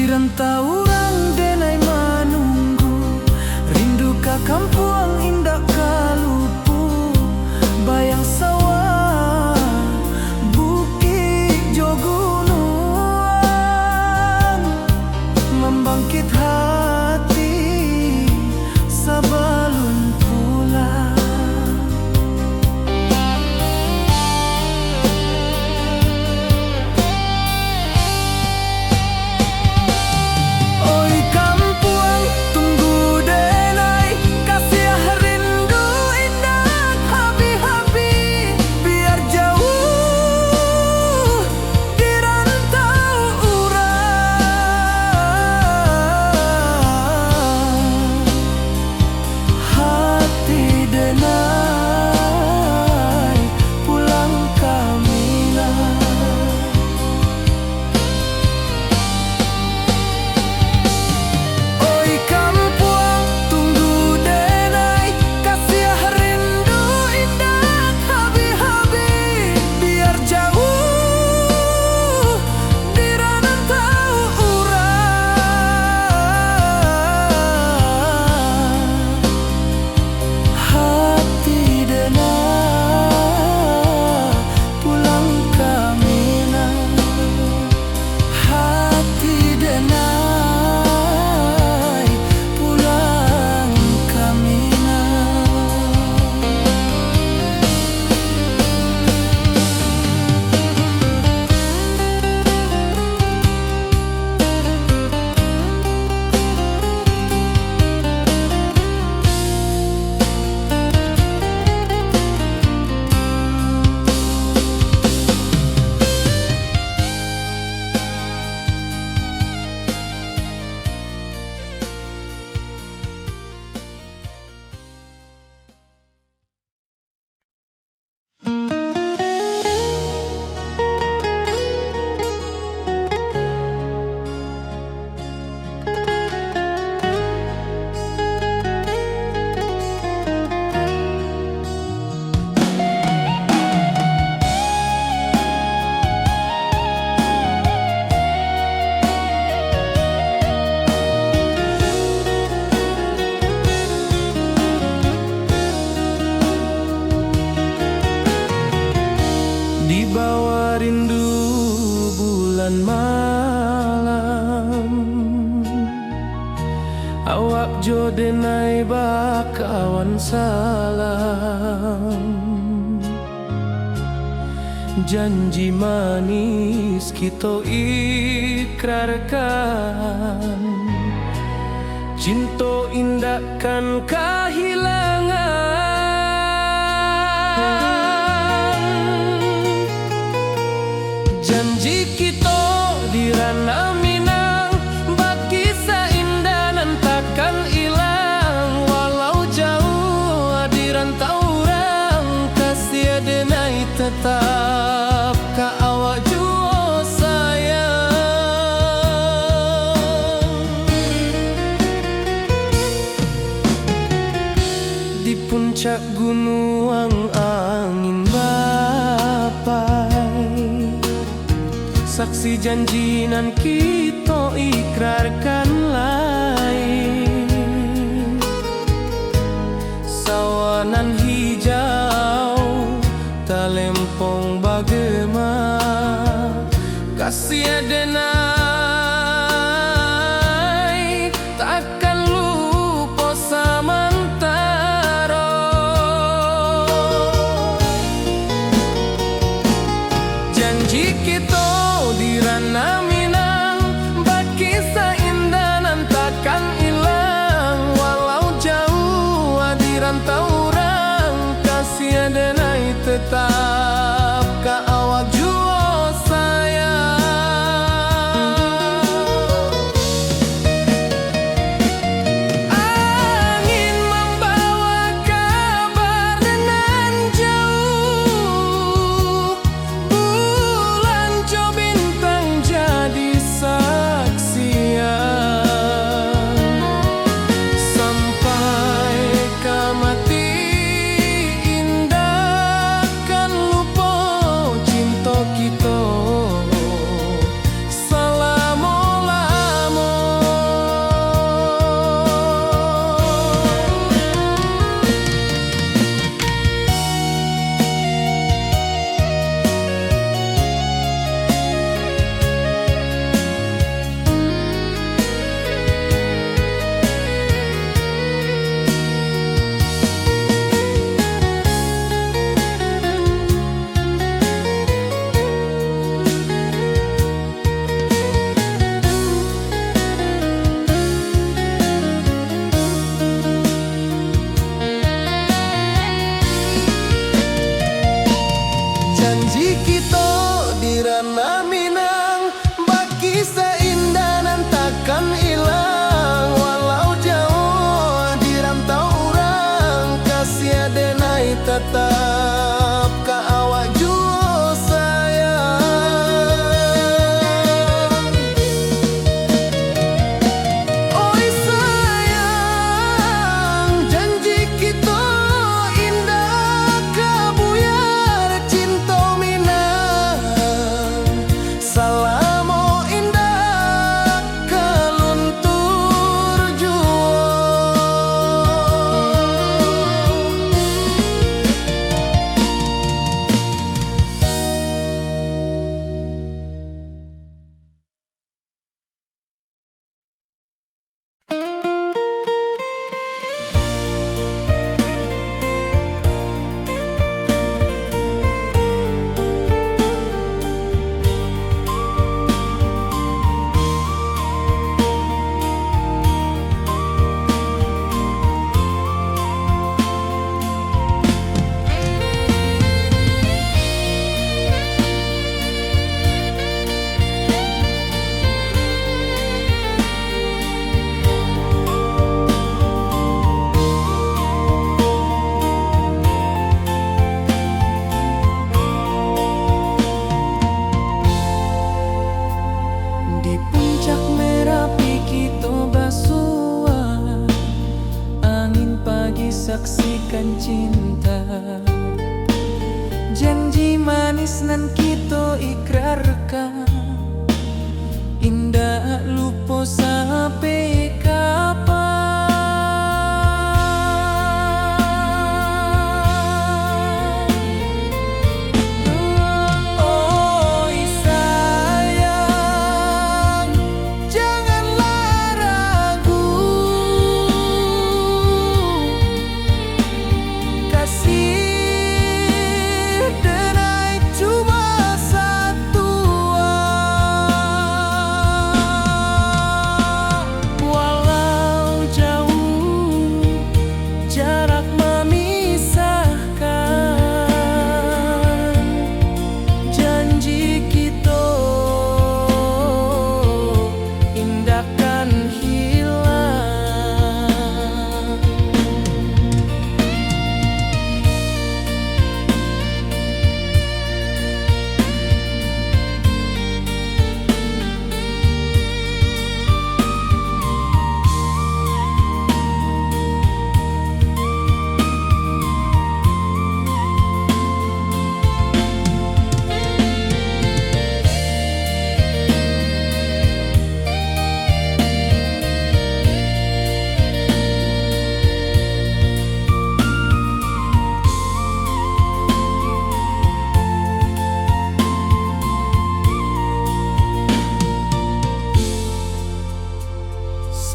rantau orang denai manunggu, rindu ka kampung indah kalupu, bayang sawah bukit jo gunung, membangkit hati sabalun pulang. Oi kampung tunggu denai, kasih rindu indah habi-habi, biar jauh di rantau urang. Hati denai pulang kamilah. Oi kampung tunggu denai, kasih rindu indah habi-habi, biar jauh di rantau urang. Hati denai pulang kamilah. Hati denai pulang kamilah. Di bawah rindu bulan malam, awak jo denai bakawan salam. Janji manis kita ikrarkan, cinta indahkan kehilangan. Janji kita di ranah Minang, bakisah indah nan takkan hilang. Walau jauh di rantau orang, kasih denai tetap ka awak jua sayang. Di puncak gunung angin bapai, saksi janji nan kita ikrarkan lain. Sawanan hijau talempong bagema, kasih denai takkan lupa samantara. Janji kita di ranah Minang, bakisah indah menyatakan cinta. Janji manis nan kita ikrarkan, indah lupa sampai kapan. Oi sayang, janganlah ragu, kasih denai cuma satu. Walau jauh jarak memisahkan, janji kita indahkan hilang.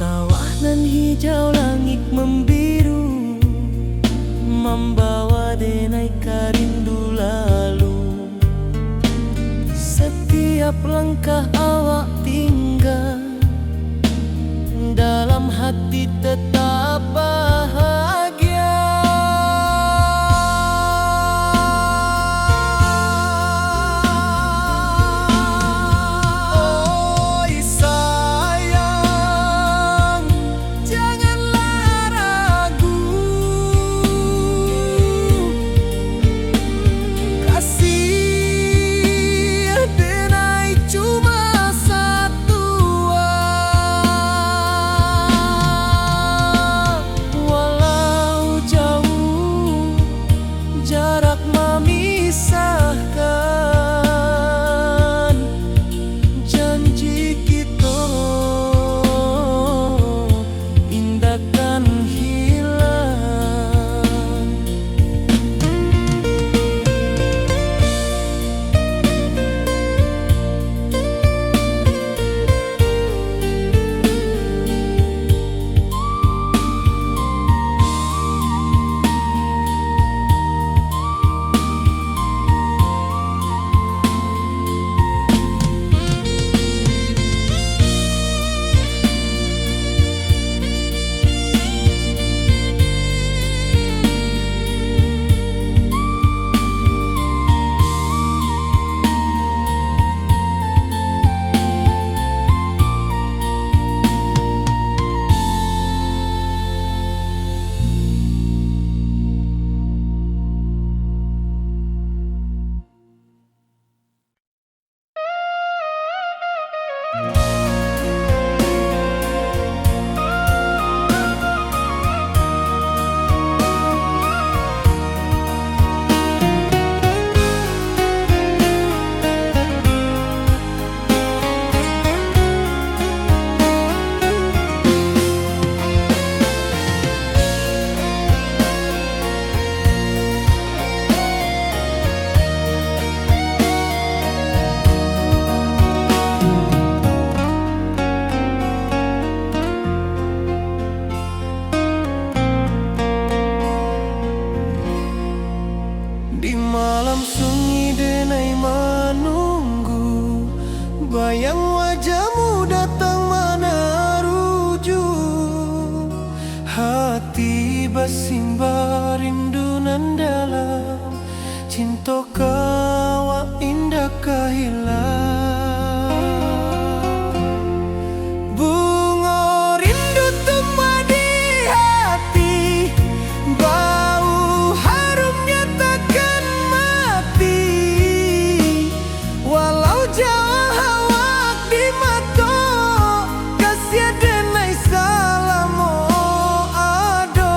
Sawah nan hijau, langit membiru, membawa denai karindu lalu. Setiap langkah awak tinggal, dalam hati tetap bahagia. Oi sayang, janganlah ragu, kasih denai cuma satu. Walau jauh jarak memisahkan, janji kita indahkan hilang. Di malam sunyi denai menunggu, bayang wajahmu datang meneruju. Hati bersimbar rindu nan dalam, cinta kau indah kehilang. Bunga rindu tumbuh di hati, bau harumnya takkan mati. Walau jauh awak di mata, kasih denai salam ado.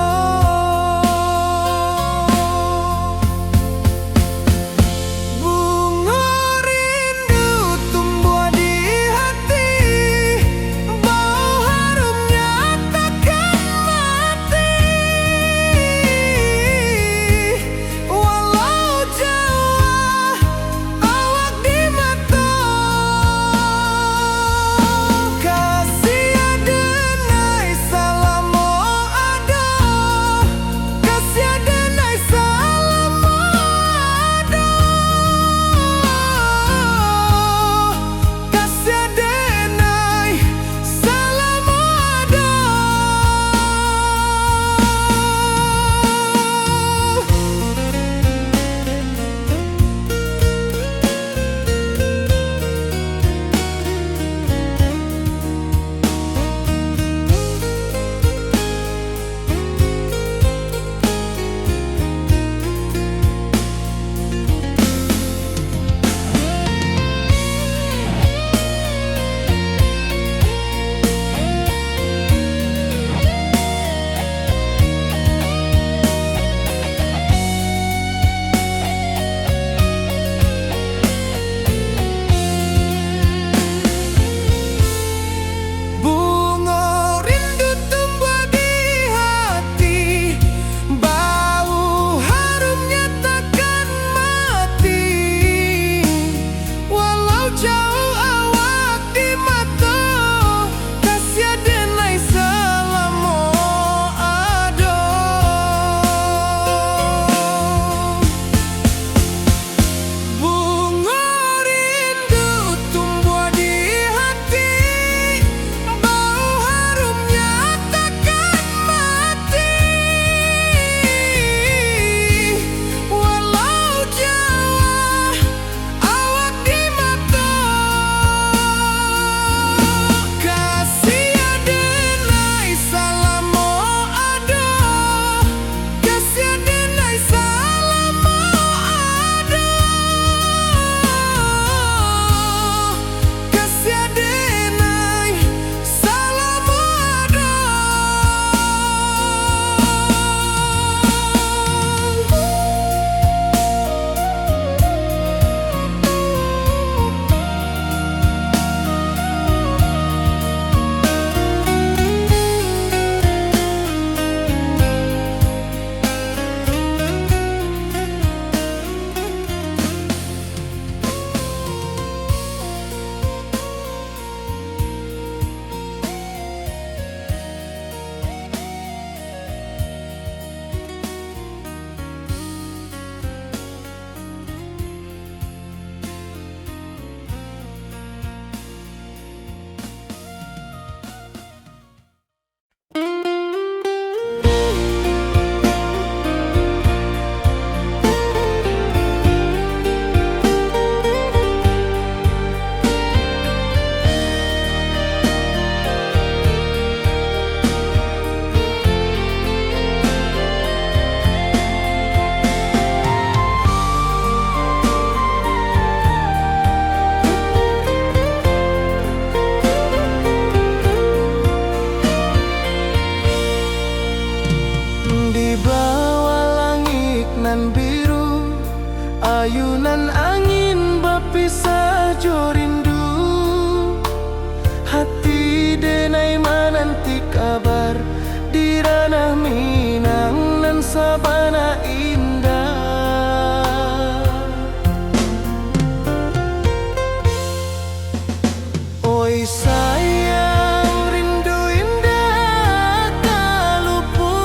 ayunan angin berpisah jo rindu. Hati denai menanti kabar di ranah Minang nan sabana indah. Oi sayang, rindu indah kalupua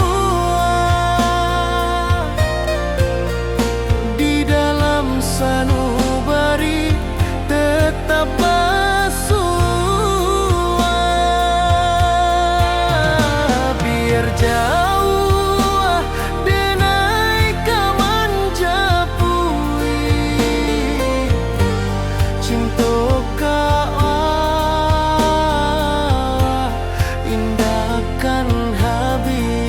di dalam sanubari tetap bersua. Biar jauh denai kaman japui cinta indahkan habis.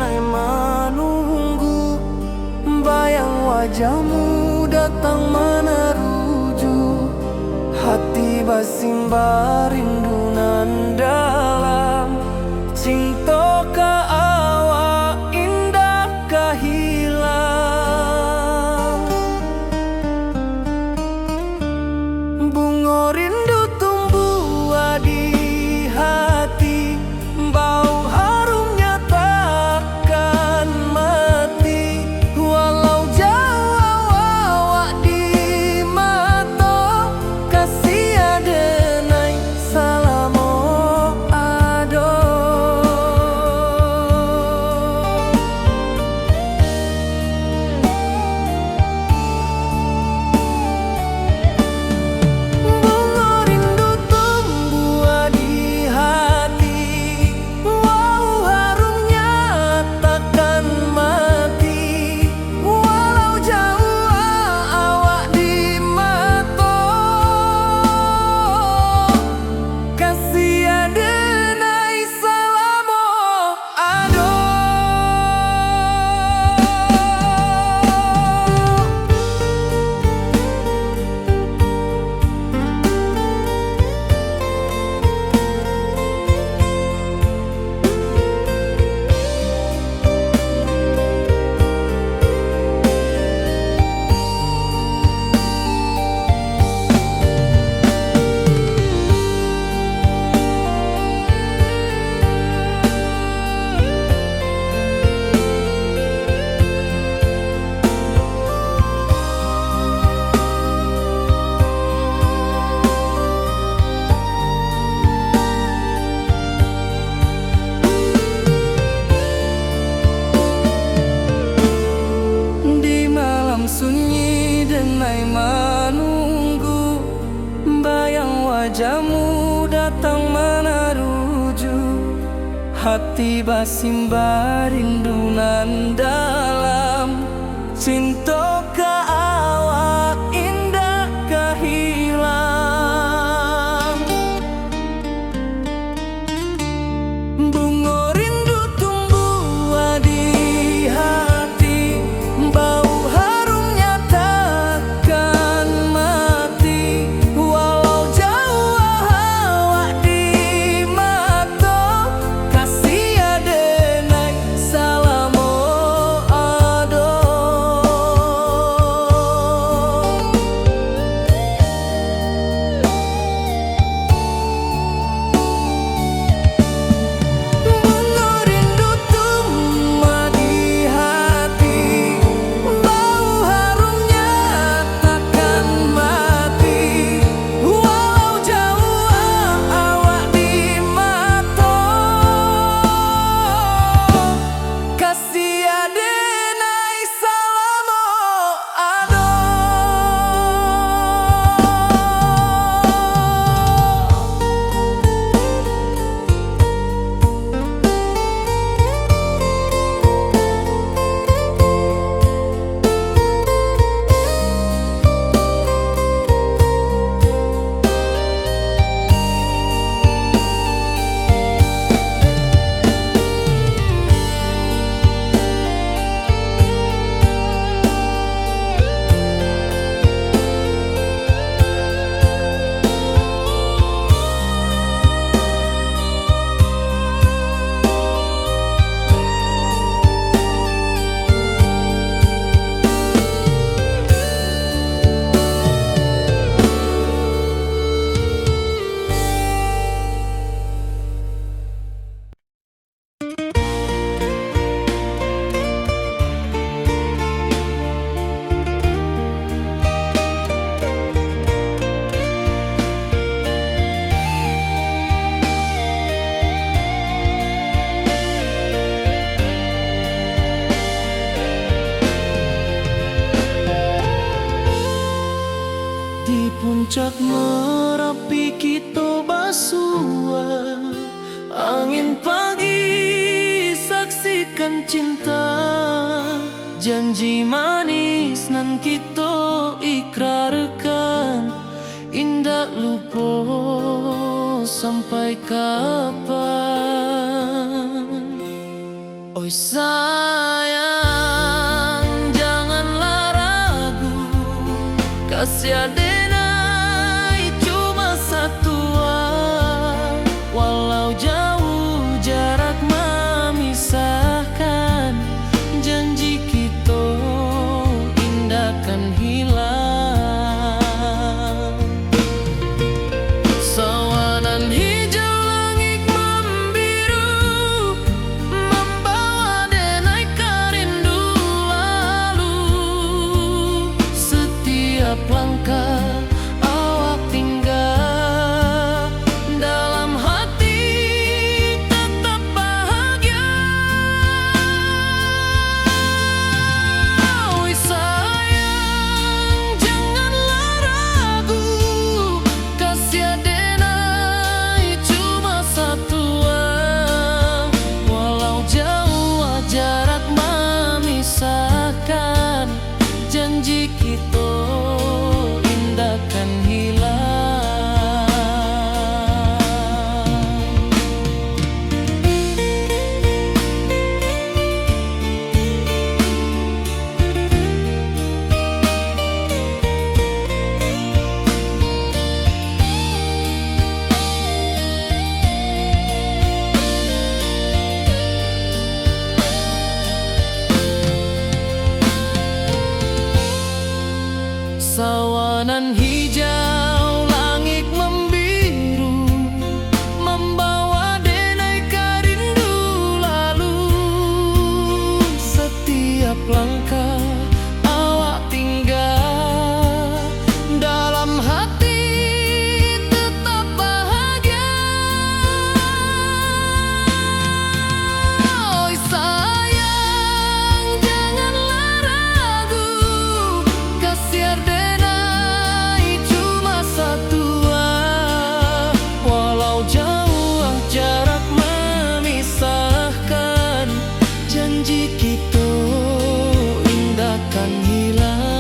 denai menunggu, bayang wajahmu datang meneruju. Hati basimba rindu nan dalam, cinta ka awak indah ka hilang. Bunga rindu tumbuh di hati, bau harumnya takkan mati. Walau jauh awak di mata, kasih adenai salamo ado. Bunga rindu tumbuh di hati, wow harumnya takkan mati. Walau jauh awak di mata, kasih adenai salamo ado. Di malam sunyi denai menunggu, bayang wajahmu datang meneruju. Hati basimba rindu nan dalam, cinta ka awak indah ka hilang. Bunga rindu tumbuh di hati, bau harumnya takkan mati. Walau jauh awak di mata, kasih adenai salamo ado. Bunga rindu tumbuh di hati, bau harumnya takkan mati. Walau jauh awak di mata, kasih adenai salamo ado. Di puncak Merapi kita basua, angin pagi saksikan cinta. Janji manis nan kita ikrarkan, indah lupa sampai kapan. Oi kasih denai cuma satu, walau jauh jarak memisahkan, janji kita indahkan hilang. Sawanan hijau langit membiru, membawa denai kerindu lalu. Setiap langkah awak tinggal, dalam hati tetap bahagia. Oi sayang, janganlah ragu, kasih denai cuma satu, walau jauh jarak memisahkan, janji kita indahkan hilang. Sawanan hijau langit membiru, membawa denai kerindu lalu. Setiap langkah awak tinggal, dalam hati tetap bahagia. Oi sayang, janganlah ragu, kasih denai cuma satu, walau jauh jarak memisahkan, janji kita indahkan hilang.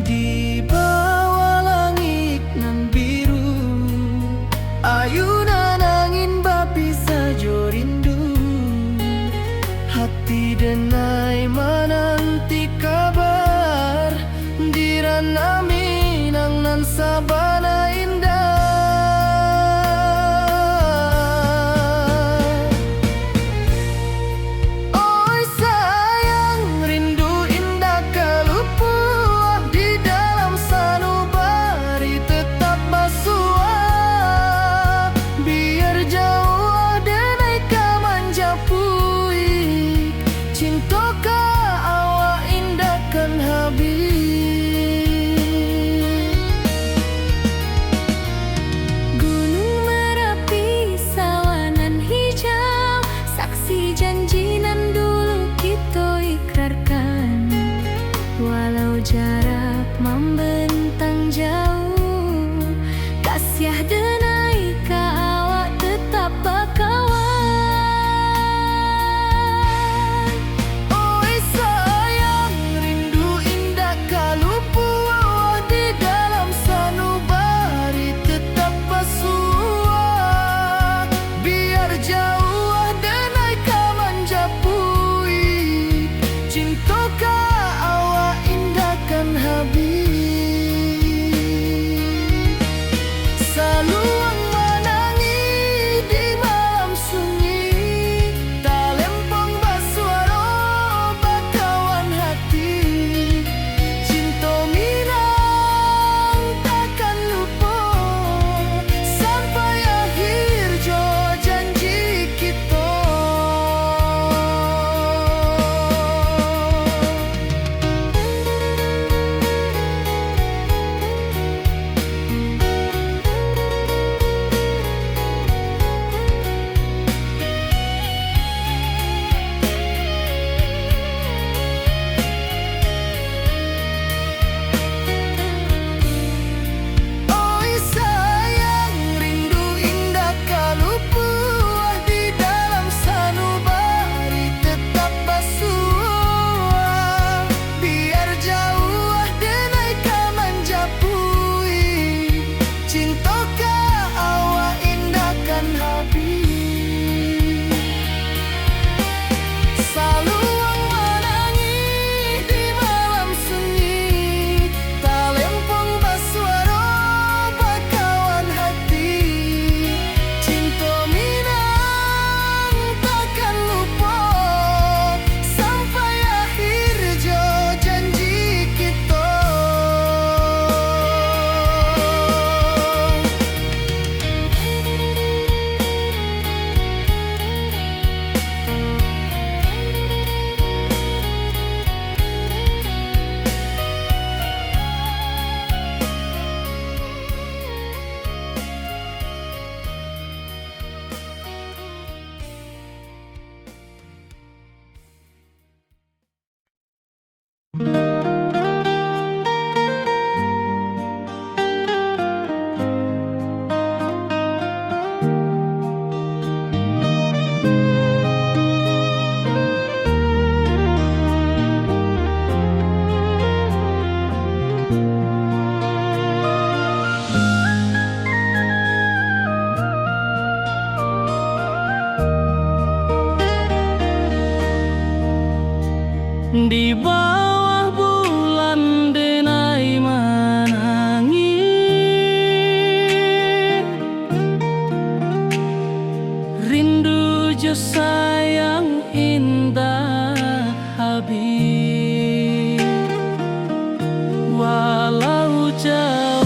Di bawah langit nan biru, ayunan angin bapi saja rindu. Hati denai menanti kabar, di ranah Minang nan sabana indah. Oi sayang, rindu indah kalupua, di dalam sanubari tetap basua. Biar jauh denai ka manjapui, cinta ka awak indahkan habis. Gunung Merapi, sawanan hijau, saksi janji nan dulu kita ikrarkan, walau jarak membentang jauh, kasih denai ka awak tetap bakawan. Oi Di bawah bulan denai menangis, rindu jo sayang indah habis. Walau jauh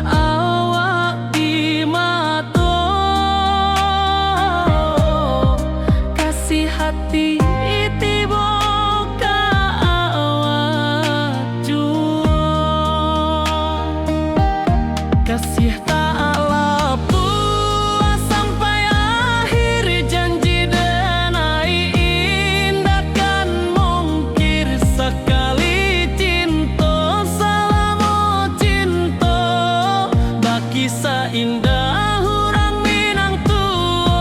awak di mata, kasih hati kasih tak puas sampai akhir, janji denai indah kan mungkir sekali cinta selama cinta baki seindah orang Minang tua.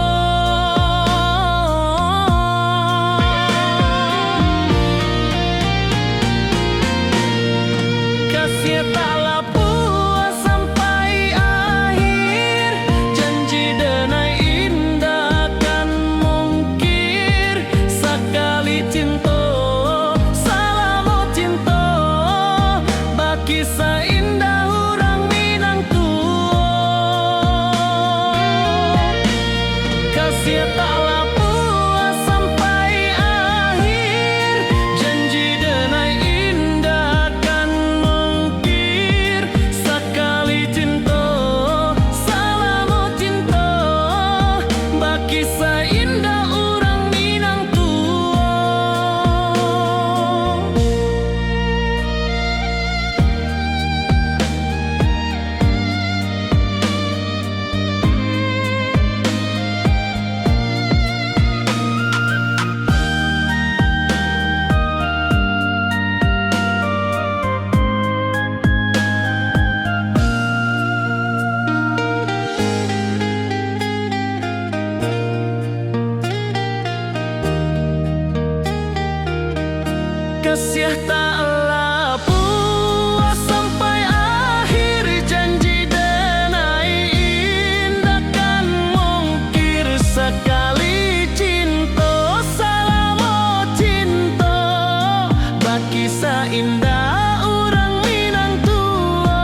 Kasih tak puas sampai akhir, janji denai indah kan mungkir sekali cinta selama cinta baki seindah orang Minang tua. Kasih tak puas sampai akhir, janji denai indah kan mungkir sekali cinta selama cinta baki seindah orang Minang tua. Kasih taklah puas sampai akhir, janji denai indah kan mungkir sekali cinta selama cinta baki seindah orang Minang tua.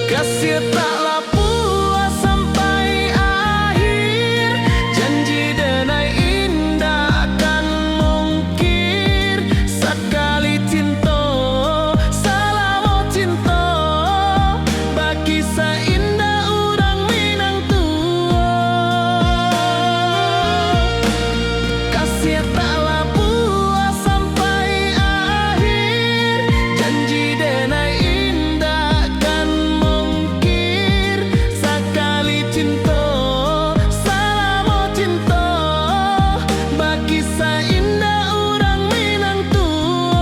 Kasih taklah puas sampai akhir, janji denai indah kan mungkir sekali cinta selama cinta baki seindah orang Minang tua. Kasih taklah puas sampai akhir, janji denai indah kan mungkir sekali cinta selama cinta baki seindah orang Minang tua.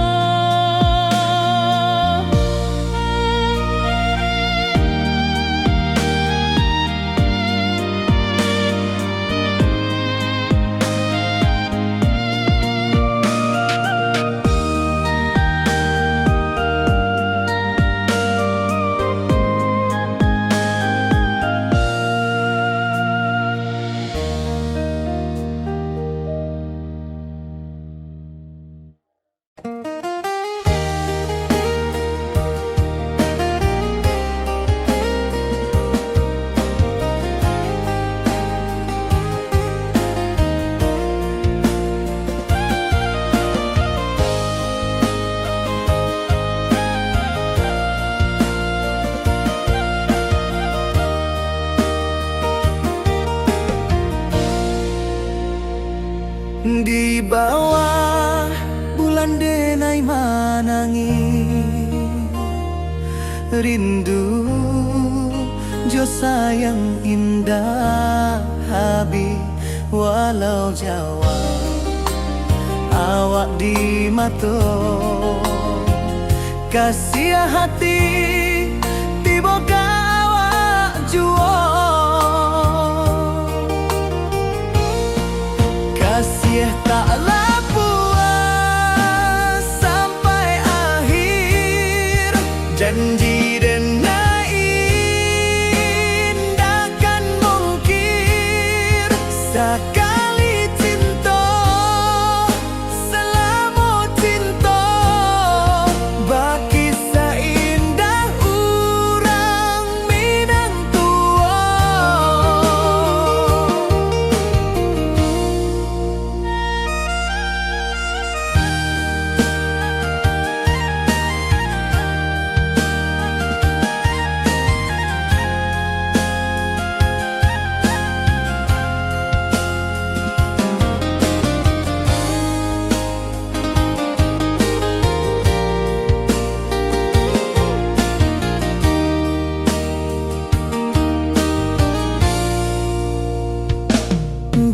Di bawah bulan denai menangis, rindu Jo sayang indah Habib walau Jawa awak di mato kasih hati tiba ka awak juo kasih taklah puas sampai akhir janji dan sekali cinta, selama cinta, baki seindah orang Minang tua.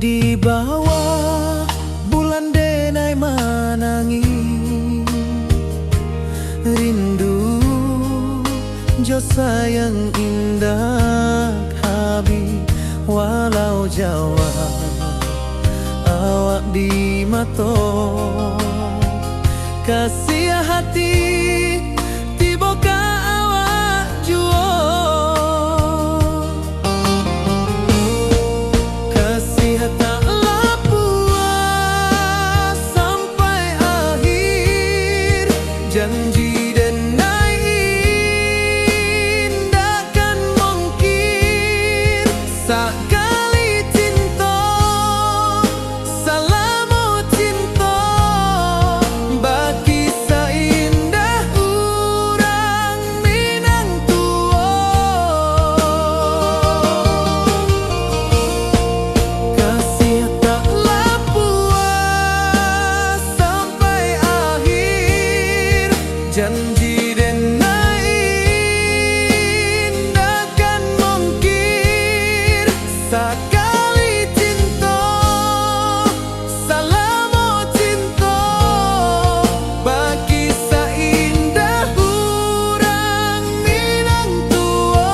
Di bawah bulan denai manangi rindu jo sayang indah Habib walau Jawa awak di mato kasih hati tiba ka awak juo taklah puas sampai akhir janji dan indah kan mungkin sekali cinta selama cinta baki seindah orang Minang tua kasih taklah puas sampai akhir janji dan indah kan mungkin sekali cinta selama cinta baki seindah orang Minang tua.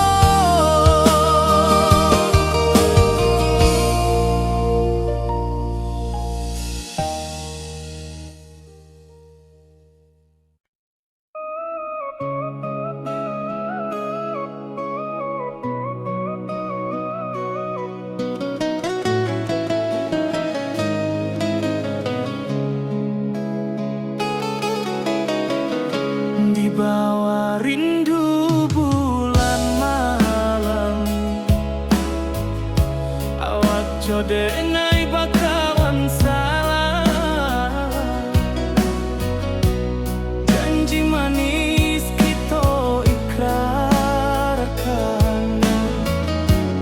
Di bawah rindu bulan malam awak jodenai bakawan salah janji manis kita ikrarkan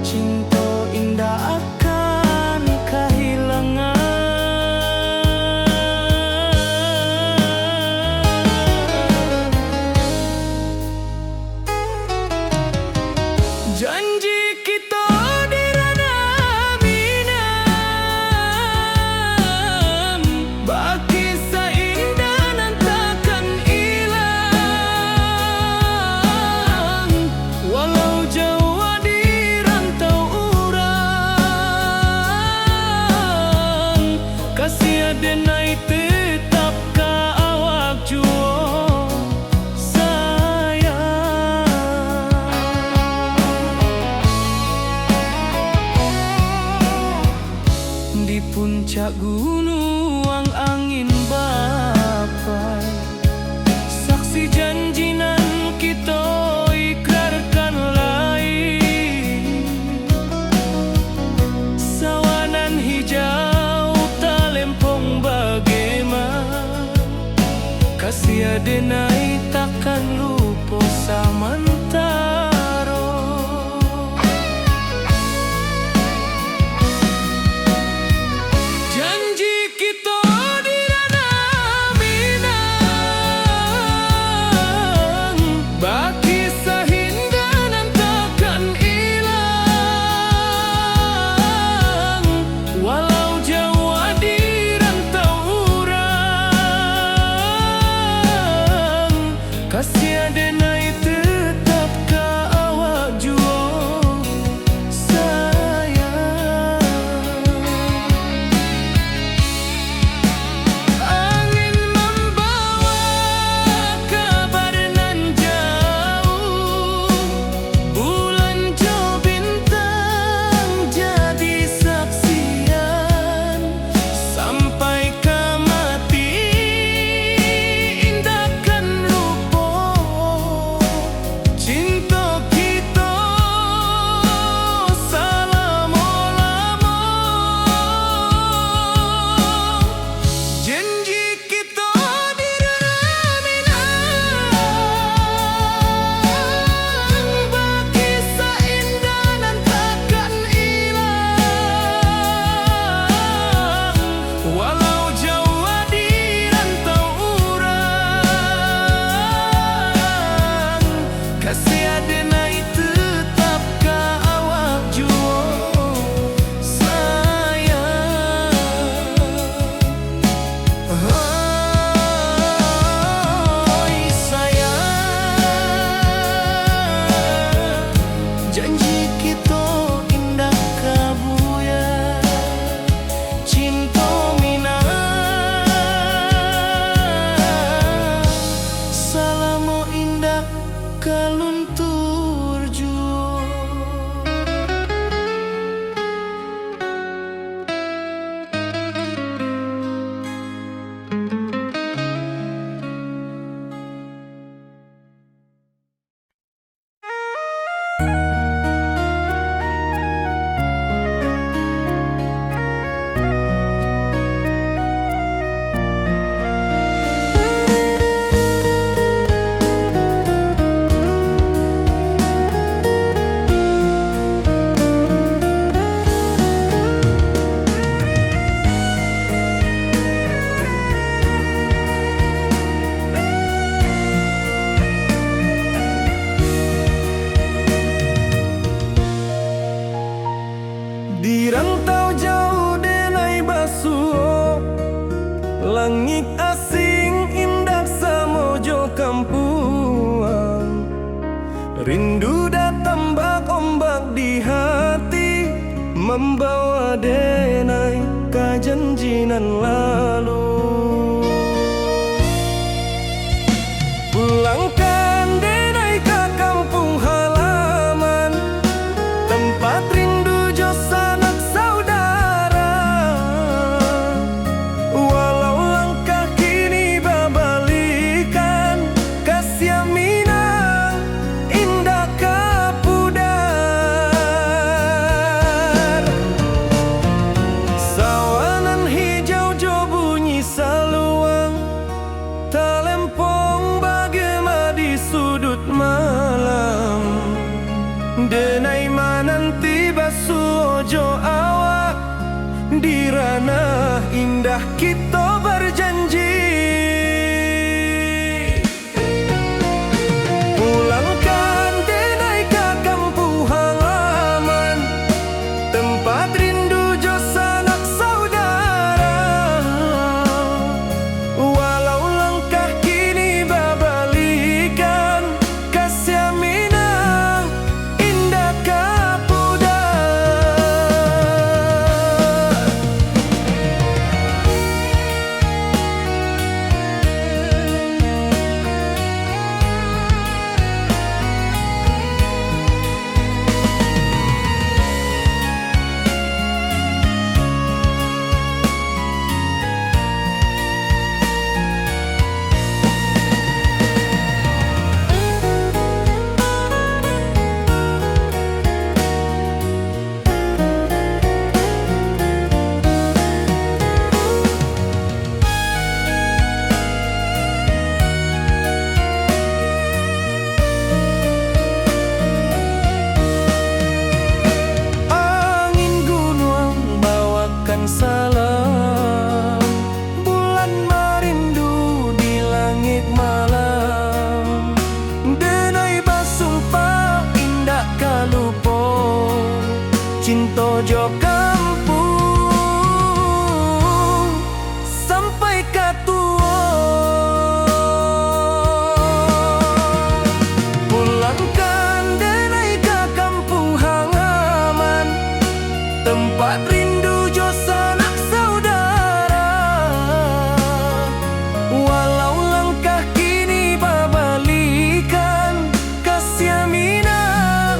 cinta indah akan kehilangan janji kita di ranah Minang baki seindah nan takkan hilang walau jauh di rantau urang kasih adenai tetap ka awak juo di puncak gunung angin bapai saksi janji nan kita ikrarkan lain sawanan hijau talempong bagaimana kasih adenai takkan lupa samantara janji kita di ranah Minang baki seindah nan takkan hilang janji kita indah kabuya cinta mina salamo indah kaluntur jua. Di rantau jauh denai basuh, langit asing indah samojo kampuang. Rindu datang ombak di hati, membawa denai ke janjinan lalu. Pulangkan denai ke kampung halaman, tempat rindu jo sanak saudara. Walau langkah kini babalikan, kasih minang indah kapudar. Sawanan hijau jo bunyi saluang, talempong bagema di sudut malam. Denai mananti basuh ojo awak, di ranah indah kita berjanji. Pulangkan denai ke kampung halaman, tempat rindu jo sanak saudara. Walau langkah kini babalikan, kasih minang indah kapudar. Angin gunung bawakan salam, bulan merindu di langit malam. Denai basumpah indah kalupo, cinta jo kampung sampai katua. Pulangkan denai ke kampung halaman, tempat rindu jo sanak saudara. Walau langkah kini babalikan, kasih minang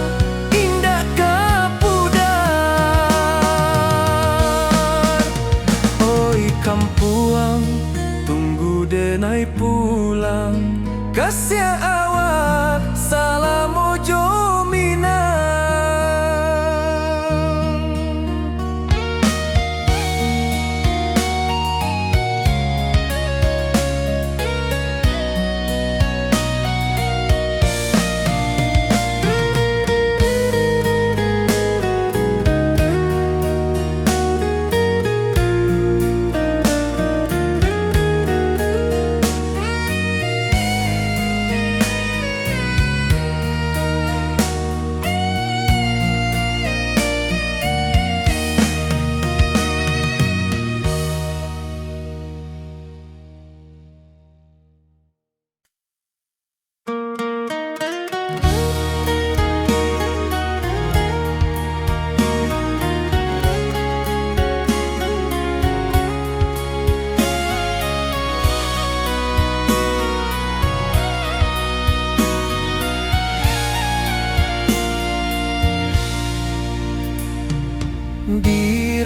indah kapudar. Oi kampuang, tunggu denai pulang, kasih awak salam ojo minang.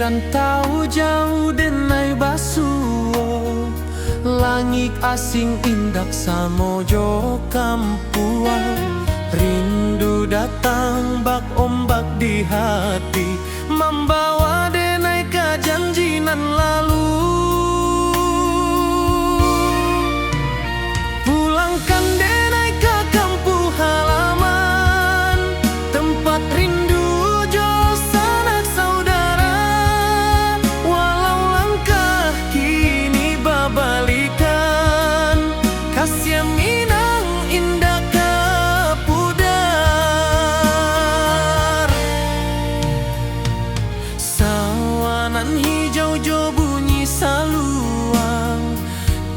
rantau jauh denai basuo, langit asing indak samojo kampuang. Rindu datang bak ombak di hati, membawa denai ke janjinan lalu. Pulangkan denai ke kampung halaman, tempat rindu jo sanak saudara. Walau langkah kini babalikan, kasih Minang indah kapudar. Sawanan hijau jo bunyi saluang,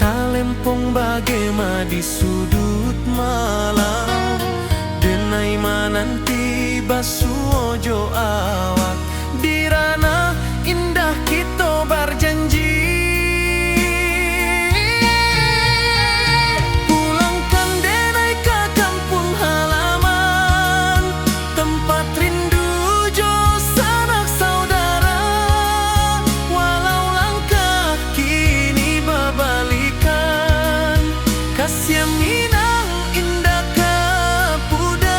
talempong bagema di sudut malam. Denai mananti basuo jo awak, di ranah indah kita berjanji. Pulangkan denai ke kampung halaman, tempat rindu jo sanak saudara. Walau langkah kini babalikan, kasih Minang indah kapudar.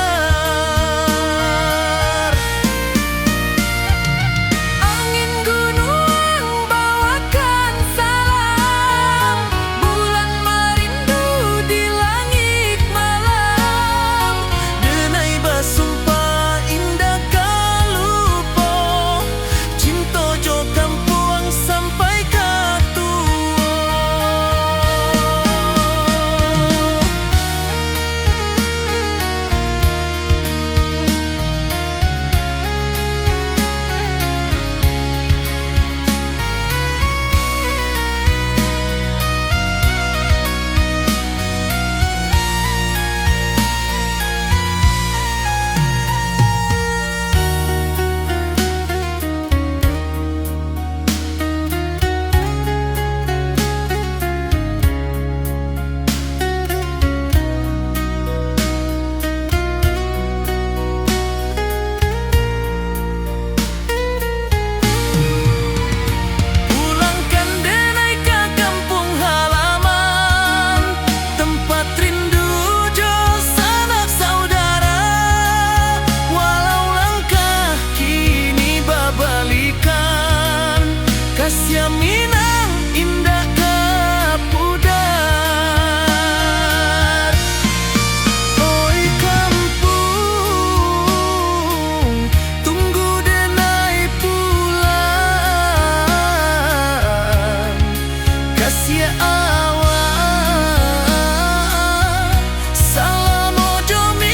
Angin gunung bawakan salam, bulan merindu di langit malam. Denai basumpah indah kalupo, cinta jo kampuang sampai katua. Pulangkan denai ke kampung halaman, tempat rindu jo sanak saudara. Walau langkah kini babalikan, kasih Minang indah kapudar. Oi kampung, tunggu denai pulang. Kasih awak, salam ojo Minang.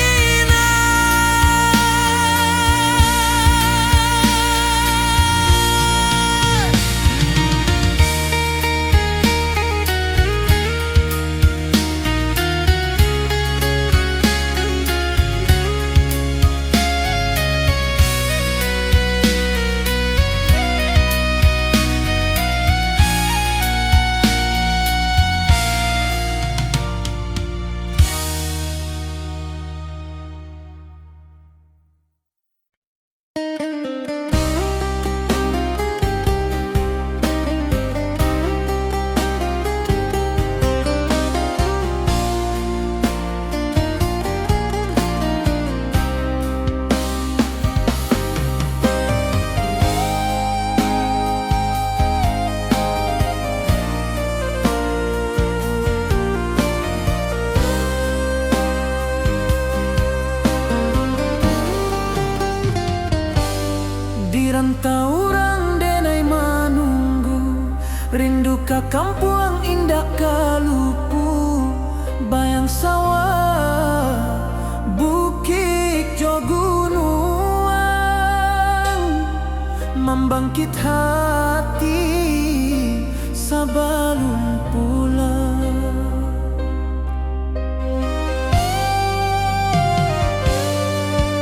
Di rantau orang denai manunggu, rindu ka kampuang indah kalupu. Bayang sawah, bukit jo gunung, membangkit hati sabalun pulang.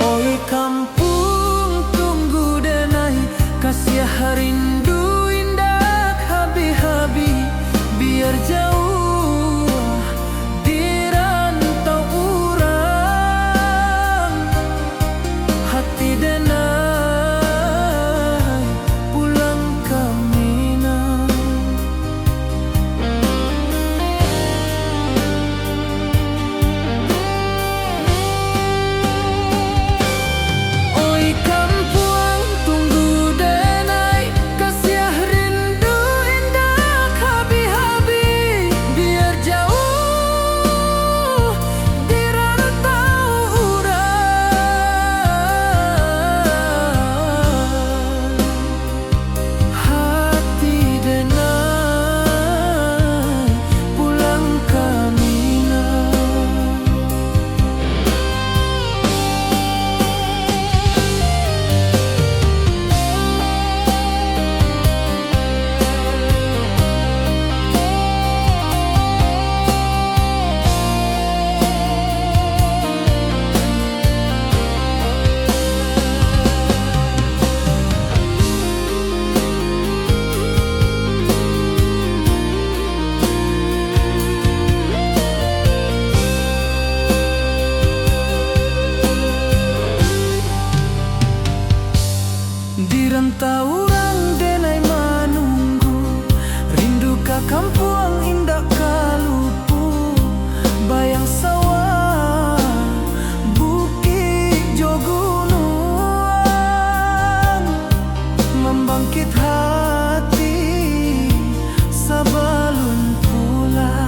Oi kampung, tunggu denai, kasih rindu indah habi-habi. Biar jauh di rantau urang, hati denai pulang Di rantau orang denai manunggu, rindu ka kampung indah kalupu, bayang sawah bukit jo gunung, membangkit hati sabalun pulang.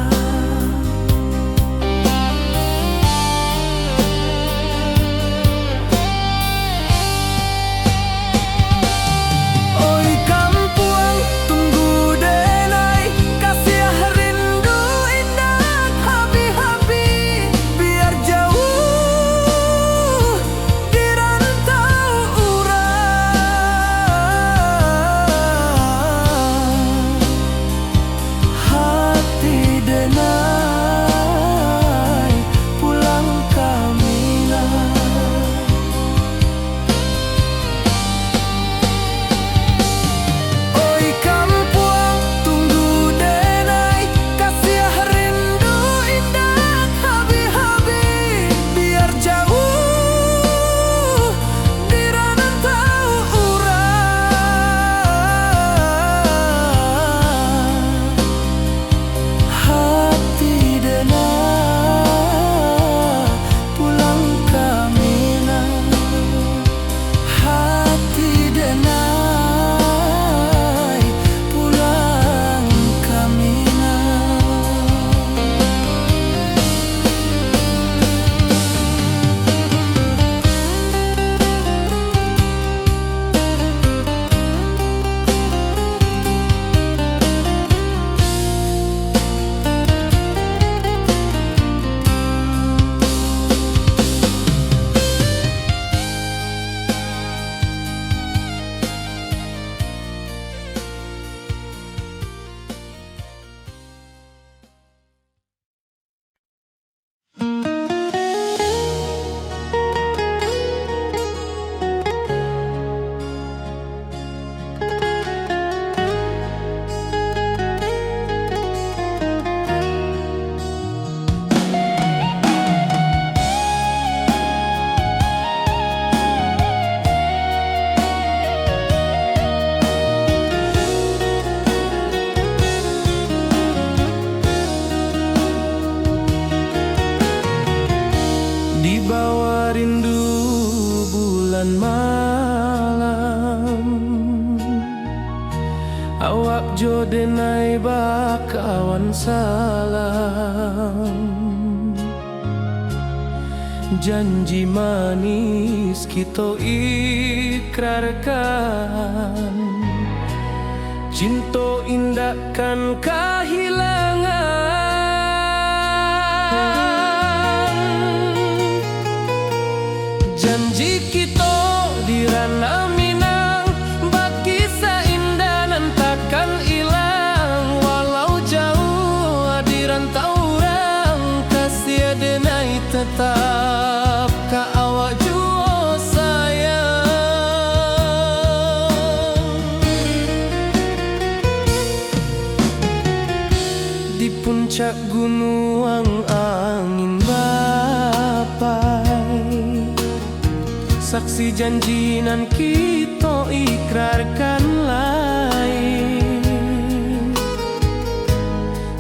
Di bawah rindu bulan malam, awak jo denai bakawan salam. Janji manis kita ikrarkan, cinta indah kan kehilangan. Janji kita di ranah Minang, bakisah indah nan takkan hilang. Walau jauh di rantau orang, kasih denai tetap ka awak jua sayang. Di puncak gunung angin bapai, saksi janji nan kita ikrarkan lain.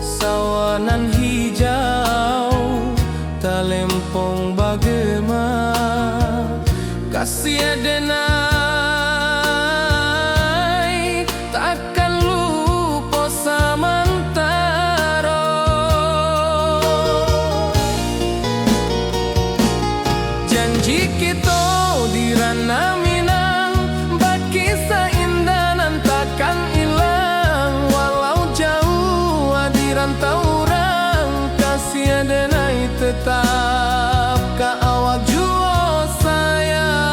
Sawanan hijau talempong bagema, kasih denai takkan lupa samantara. Janji kita di ranah Minang, bakisah indah nan takkan hilang. Walau jauh di rantau orang, kasih denai tetap ka awak jua sayang.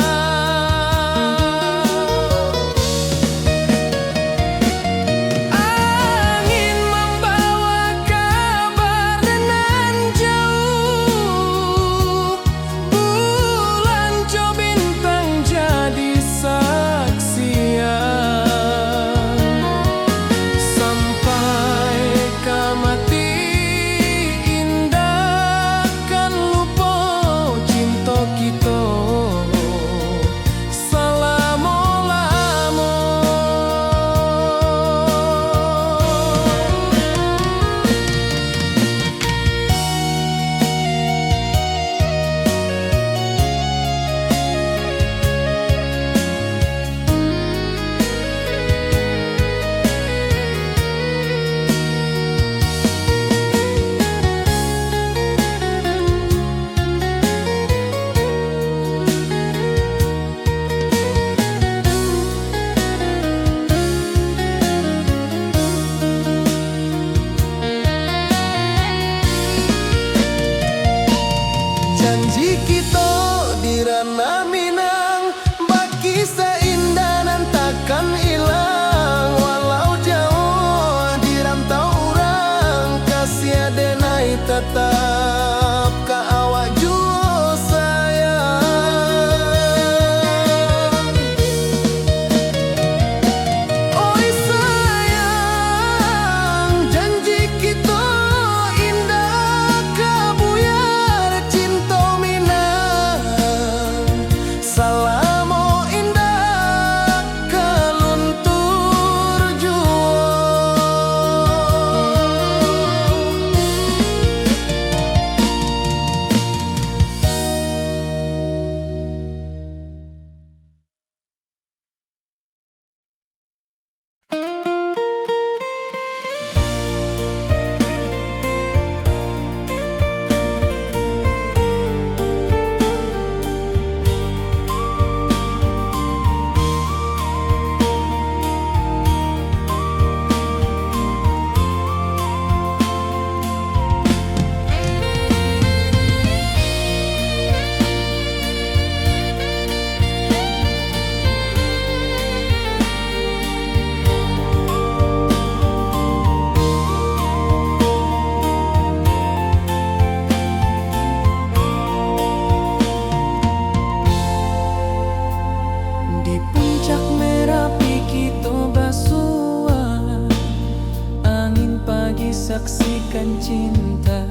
akan cinta.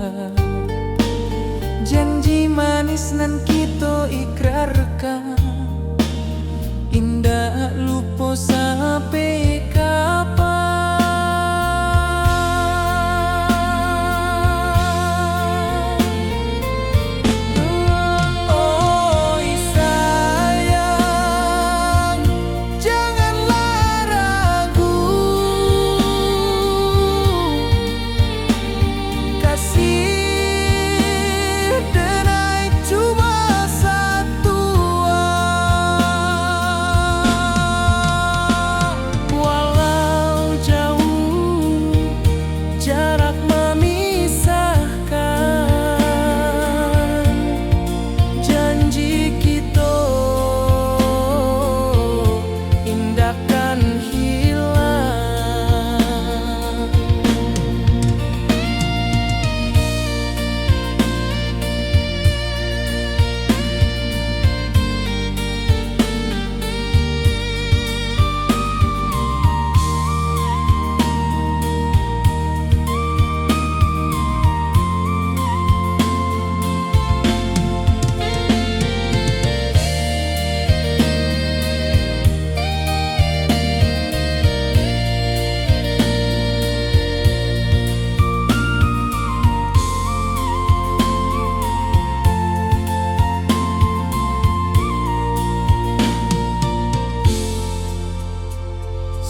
Janji manis nan kita ikrarkan, indah lupa sampai kapan. Oi sayang, janganlah ragu, kasih denai cuma satu. Walau jauh jarak memisahkan, janji kita indahkan hilang.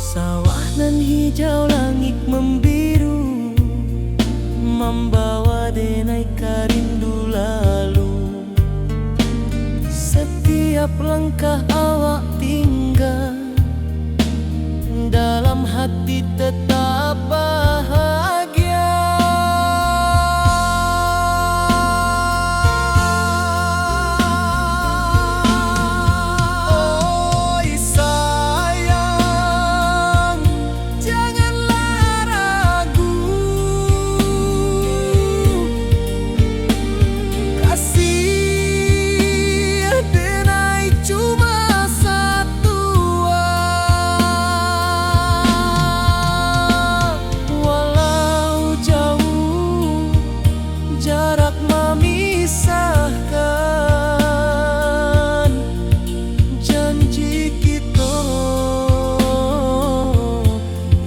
Sawah nan hijau, langit membiru, membawa denai rindu lalu. Setiap langkah awak tinggal, dalam hati tetap bahagia. Oi sayang, janganlah ragu, kasih denai cuma satu. Walau jauh jarak memisahkan, janji kita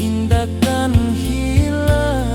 indahkan hilang.